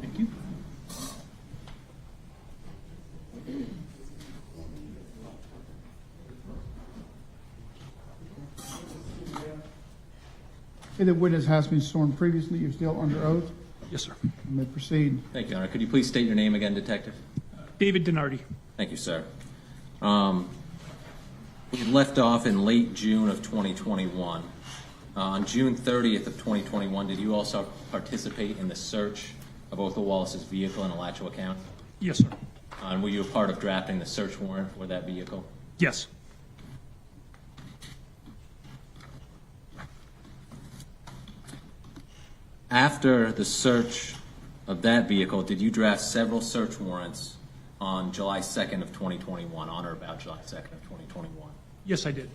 Thank you. Okay, the witness has been sworn previously. You're still under oath. Yes, sir. You may proceed. Thank you, Your Honor. Could you please state your name again, Detective? David Denardi. Thank you, sir. We left off in late June of 2021. On June 30th of 2021, did you also participate in the search of Othal Wallace's vehicle in Alachua County? Yes, sir. And were you a part of drafting the search warrant for that vehicle? Yes. After the search of that vehicle, did you draft several search warrants on July 2nd of 2021, on or about July 2nd of 2021? Yes, I did.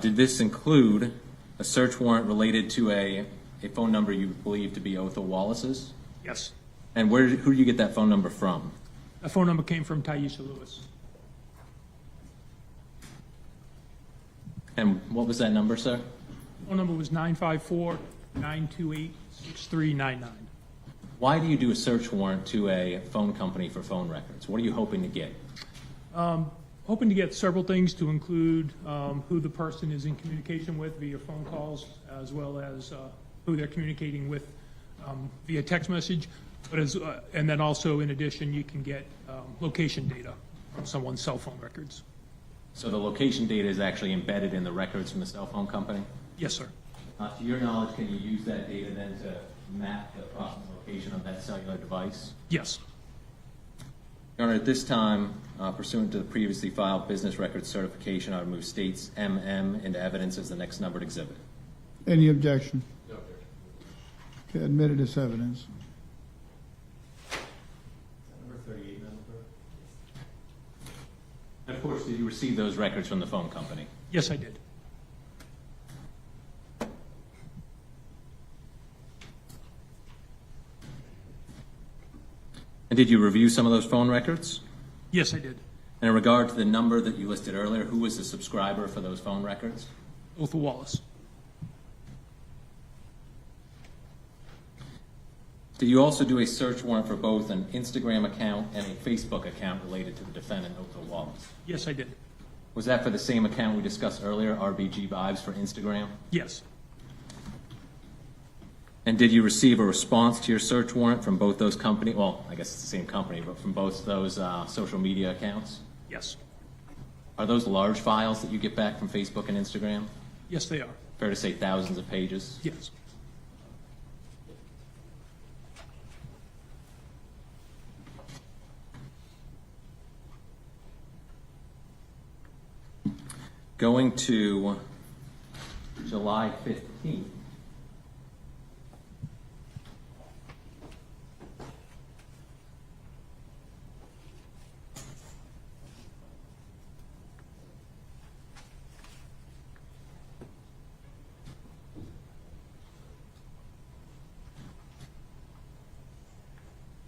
Did this include a search warrant related to a phone number you believe to be Othal Wallace's? Yes. And who did you get that phone number from? That phone number came from Taisha Lewis. And what was that number, sir? Phone number was 954-928-6399. Why do you do a search warrant to a phone company for phone records? What are you hoping to get? Hoping to get several things, to include who the person is in communication with via phone calls, as well as who they're communicating with via text message. But and then also, in addition, you can get location data from someone's cell phone records. So the location data is actually embedded in the records from the cell phone company? Yes, sir. To your knowledge, can you use that data then to map the approximate location of that cellular device? Yes. Your Honor, at this time, pursuant to the previously filed business record certification, I would move states MM into evidence as the next numbered exhibit. Any objection? Okay, admitted as evidence. Number 38, Madam Clerk. And of course, did you receive those records from the phone company? Yes, I did. And did you review some of those phone records? Yes, I did. And in regard to the number that you listed earlier, who was the subscriber for those phone records? Othal Wallace. Did you also do a search warrant for both an Instagram account and a Facebook account related to the defendant, Othal Wallace? Yes, I did. Was that for the same account we discussed earlier, RBG Vibes for Instagram? Yes. And did you receive a response to your search warrant from both those companies? Well, I guess it's the same company, but from both those social media accounts? Yes. Are those large files that you get back from Facebook and Instagram? Yes, they are. Fair to say thousands of pages? Yes. Going to July 15th.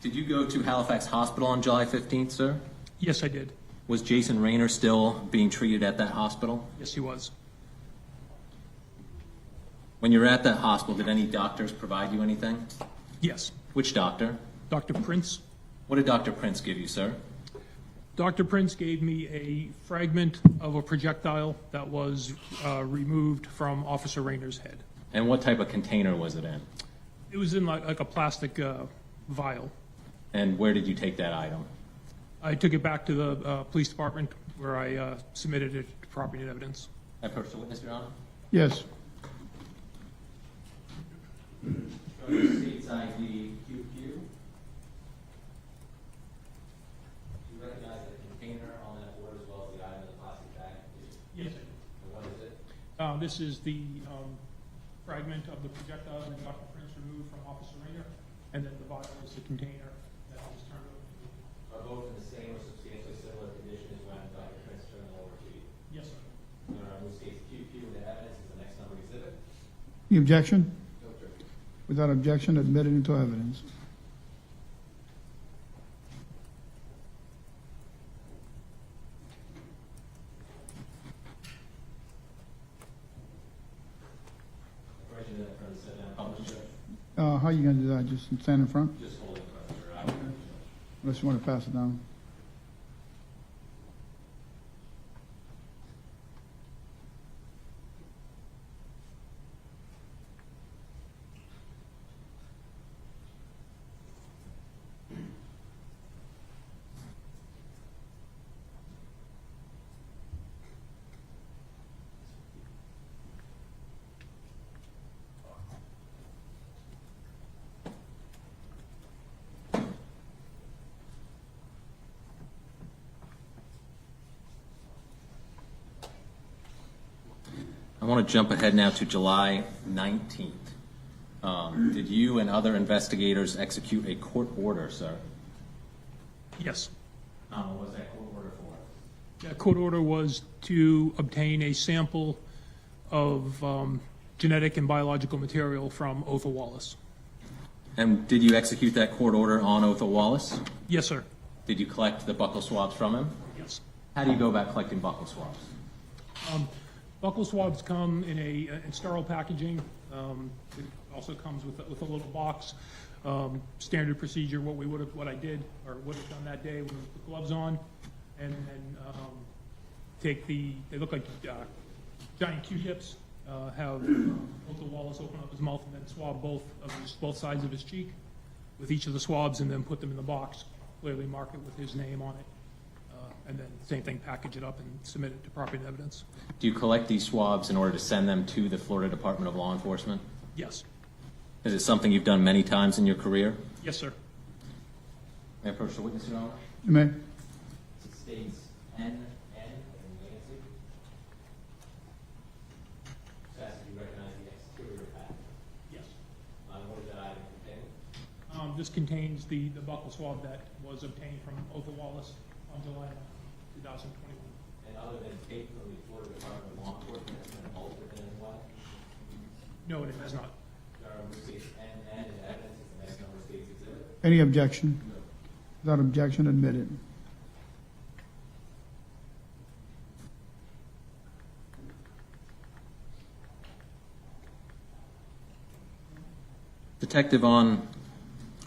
Did you go to Halifax Hospital on July 15th, sir? Yes, I did. Was Jason Rayner still being treated at that hospital? Yes, he was. When you were at that hospital, did any doctors provide you anything? Yes. Which doctor? Dr. Prince. What did Dr. Prince give you, sir? Dr. Prince gave me a fragment of a projectile that was removed from Officer Rayner's head. And what type of container was it in? It was in like a plastic vial. And where did you take that item? I took it back to the police department where I submitted it to property evidence. I approach the witness, Your Honor. Yes. State's ID QQ. Do you recognize the container on that board as well as the item in the plastic bag? Yes, I And what is it? do. This is the fragment of the projectile that Dr. Prince removed from Officer Rayner, and then the vial is the container that I just turned over to me. Are both in the same or substantially similar condition as when Dr. Prince turned them over to you? Yes, sir. Your Honor, move states QQ into evidence as the next numbered exhibit. Any objection? No objection. Without objection, admitted into evidence. Question in front of the sit down. Published, Judge. How are you going to do that? Just stand in front? Just hold it in front of your eye. Unless you want to pass it down. I want to jump ahead now to July 19th. Did you and other investigators execute a court order, sir? Yes. What was that court order for? That court order was to obtain a sample of genetic and biological material from Othal Wallace. And did you execute that court order on Othal Wallace? Yes, sir. Did you collect the buccal swabs from him? Yes. How do you go about collecting buccal swabs? Buccal swabs come in sterile packaging. It also comes with a little box. Standard procedure. What I did or would have done that day was put gloves on, and then they look like giant Q-tips. Have Othal Wallace open up his mouth and then swab both sides of his cheek with each of the swabs, and then put them in the box. Clearly mark it with his name on it. And then same thing, package it up and submit it to property evidence. Do you collect these swabs in order to send them to the Florida Department of Law Enforcement? Yes. Is it something you've done many times in your career? Yes, sir. May I approach the witness, Your Honor? You may. States this contains the buccal swab that was obtained from Othal Wallace on July 2021. And other than tape from the Florida Department of Law Enforcement, has been altered in any way? No, it has not. There are receipts and evidence is the next number of states exhibit. Any objection? Without objection, admitted. Detective, on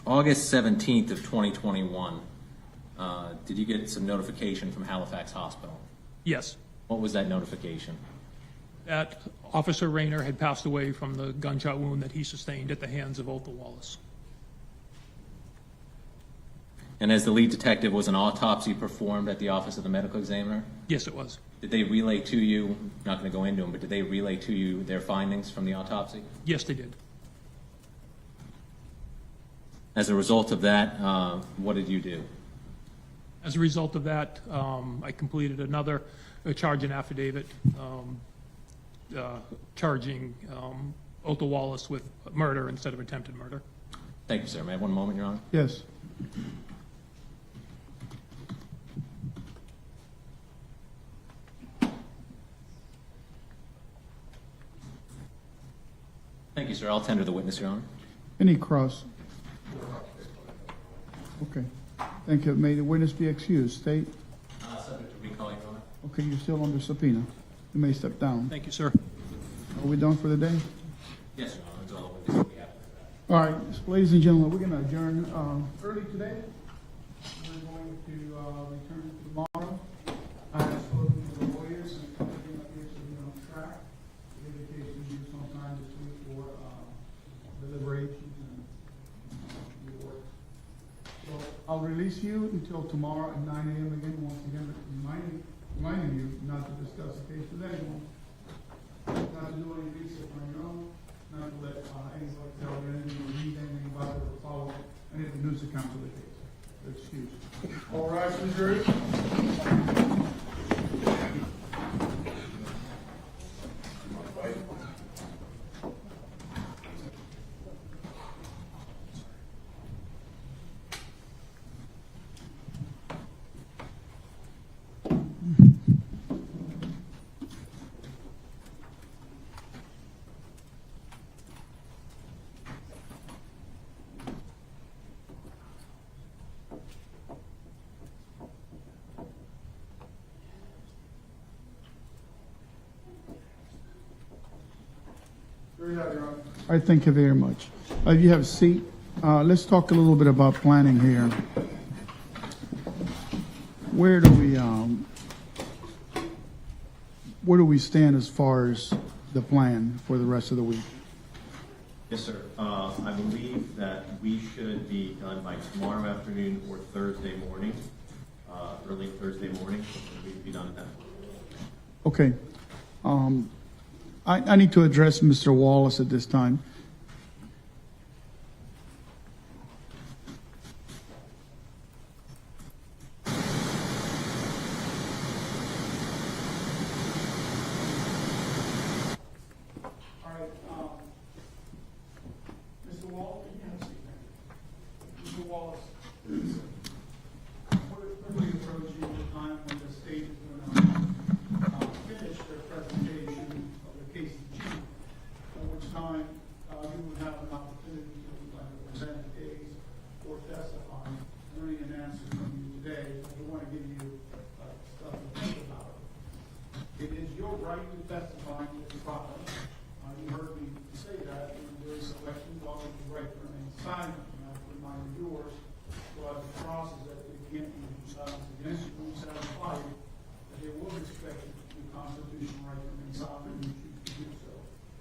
August 17th of 2021, did you get some notification from Halifax Hospital? Yes, What was that notification? that Officer Rayner had passed away from the gunshot wound that he sustained at the hands of Othal Wallace. And as the lead detective, was an autopsy performed at the Office of the Medical Examiner? Yes, it was. Did they relay to you, not going to go into them, but did they relay to you their findings from the autopsy? Yes, they did. As a result of that, what did you do? As a result of that, I completed another charge and affidavit charging Othal Wallace with murder instead of attempted murder. Thank you, sir. May I have one moment, Your Honor? Yes. Thank you, sir. I'll tender the witness, Your Honor. Any cross? Okay. Thank you. May the witness be excused. State. Subject to recall, Your Honor. Okay, you're still under subpoena. You may step down. Thank you, sir. Are we done for the day? Yes, Your Honor. That's all the witnesses we have. All right, ladies and gentlemen, we're going to adjourn early today. We're going to return tomorrow. I have spoken to the lawyers and everything up here to be on track. The indication due sometime this week for deliberations and the work. So I'll release you until tomorrow at 9 a.m. again, once again, reminding you not to discuss the case with anyone, not to do any research on your own, not to let anybody tell you anything, or read anything about it, or follow any of the news accounts of the case. Excuse. All right, Missouri. All right, thank you very much. If you have a seat, let's talk a little bit about planning here. Where do we stand as far as the plan for the rest of the week? Yes, sir. I believe that we should be done by tomorrow afternoon or Thursday morning, early Thursday morning. We should be done at that point. Okay. I need to address Mr. Wallace at this time. Mr. Wallace, Mr. Wallace, we're quickly approaching the time when the state is going to finish their presentation of the case in chief, at which time you would have an opportunity to present the case or testify. Learning an answer from you today, we want to give you stuff to think about. It is your right to testify in this process. You heard me say that in various elections, all of the right to remain silent, and I remind you yours. So as a process that it can't be silence against you, we satisfy you that they will respect the constitutional right to remain silent and you choose to do so.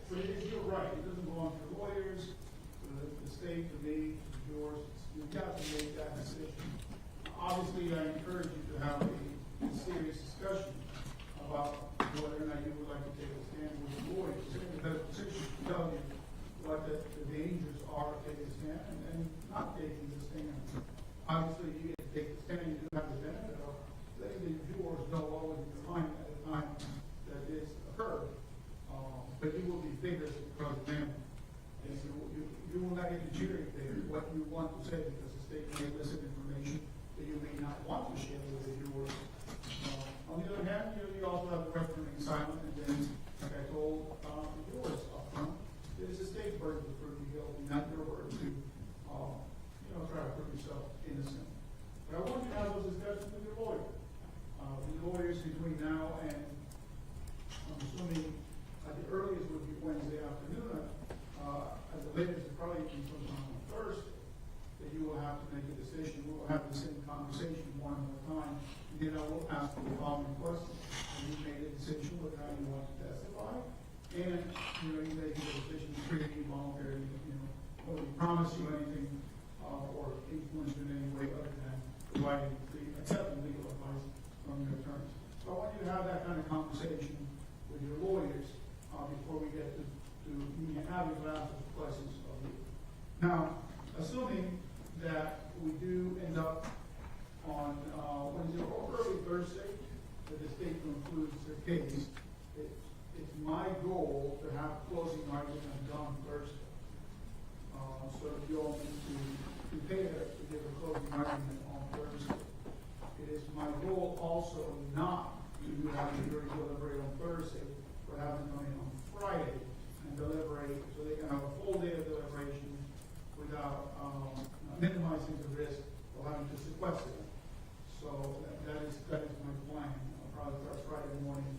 So it is your right. It doesn't belong to the lawyers, to the state, to me, to yours. You've got to make that decision. Obviously, I encourage you to have a serious discussion about whether or not you would like to take a stand with the lawyers. You're in a better position to tell you what the dangers are of taking a stand and not taking the stand. Obviously, you get to take the stand, you do have the benefit of letting the jurors know what was the time at the time that this occurred. But you will be vigorous in cross-examining. And so you will not get to cherry pick what you want to say between now and, I'm assuming, the earliest would be Wednesday afternoon, at the latest, it probably be sometime on Thursday, that you will have to make a decision. We will have the same conversation one more time, and then I will ask the following question. Have you made a decision with how you want to testify? And, you make a decision, freely, voluntarily, nobody promise you anything, or influence you in any way other than providing accepting legal advice from your attorneys. So I want you to have that kind of conversation with your lawyers, before we get to me having to answer the questions of you. Now, assuming that we do end up on, Wednesday or early Thursday, that the state concludes the case, it's my goal to have closing argument done Thursday. So if you all need to prepare to give a closing argument on Thursday. It is my goal also not to have a jury deliberate on Thursday, but have them come in on Friday and deliberate, so they can have a full day of deliberation without minimizing the risk of having to sequester them. So that is my plan. I'll probably start Friday morning,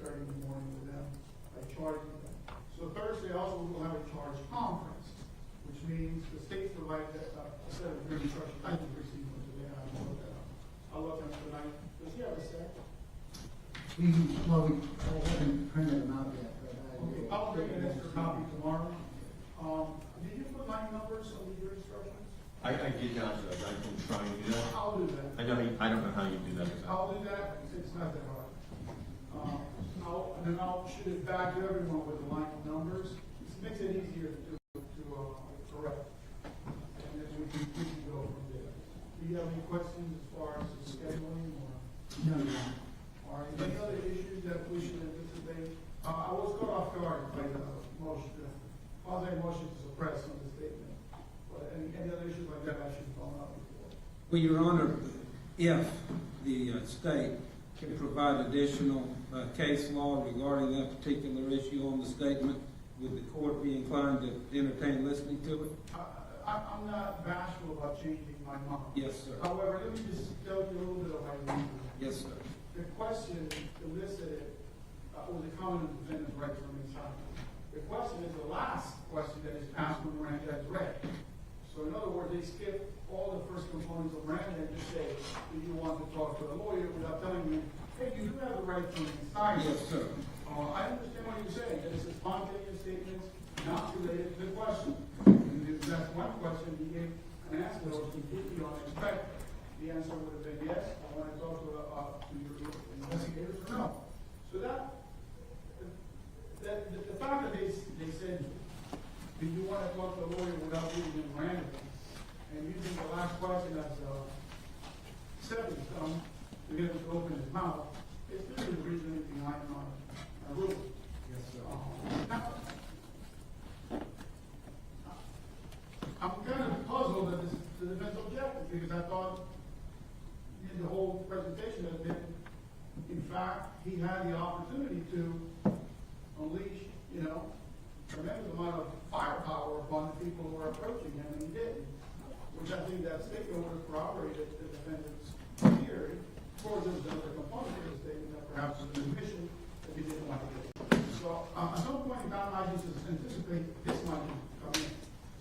8:30 in the morning with them, by charging them. So Thursday also we will have a charge conference, which means the state provides a set of jury instructions. I can receive them today. I'll look at them tonight. Does he have a set? Well, I haven't printed them out yet, but Okay, I'll bring an extra copy tomorrow. Did you put line numbers on your instructions? I did not, Judge. I can try and do that. I'll do that. I don't know how you do that exactly. I'll do that. It's not that hard. And then I'll shoot it back to everyone with the line numbers. It makes it easier to correct. And then we can go from there. Do you have any questions as far as the scheduling or? no. All right, any other issues that we should anticipate? I was caught off guard by the motion, motion to suppress on the statement. But any other issues like that I should have thrown out before? Well, Your Honor, if the state can provide additional case law regarding that particular issue on the statement, would the court be inclined to entertain listening to it? I'm not bashful about changing my mind. Yes, sir. However, let me just tell you a little bit of my reasoning. Yes, sir. The question elicited was a common defendant's right from inside. The question is the last question that is asked when Miranda is read. So in other words, they skip all the first components of Miranda and just say, do you want to talk to a lawyer without telling you, hey, you do have the right from inside. Yes, sir. I understand what you're saying, that it's a spontaneous statement, not related to the question. And if that's one question, he gave an answer that was completely unexpected. The answer would have been yes, I want to talk to your investigators or no. So the fact that they said, do you want to talk to a lawyer without reading them randomly, and using the last question as a stepping stone to get him to open his mouth, it's really the reasoning behind my rule. Yes, sir. Now, I'm kind of puzzled at the defense objective, because I thought in the whole presentation has been, in fact, he had the opportunity to unleash, tremendous amount of firepower upon the people who were approaching him, and he didn't. Which I think that statement would have corroborated the defendant's theory. Of course, there was another component of the statement that perhaps was an admission that he didn't want to get. So, at some point in time, I just anticipate this might come in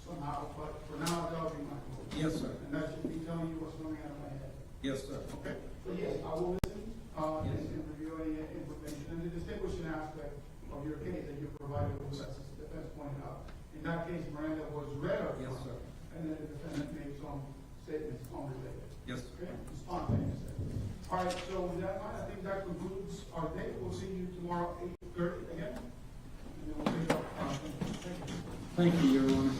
somehow, but for now, that'll be my goal. Yes, sir. And that should be telling you what's coming out of my head. Yes, sir. Okay, so yes, I will listen, and review any information, and the distinguishing aspect of your case that you provided was, as the defense pointed out. In that case, Miranda was read up. Yes, sir. And then the defendant made some statements unrelated. Yes, sir. Okay, spontaneous statements. All right, so with that mind, I think that concludes our day. We'll see you tomorrow, 8:30 again. And then we'll pick up. Thank you. Thank you, Your Honor.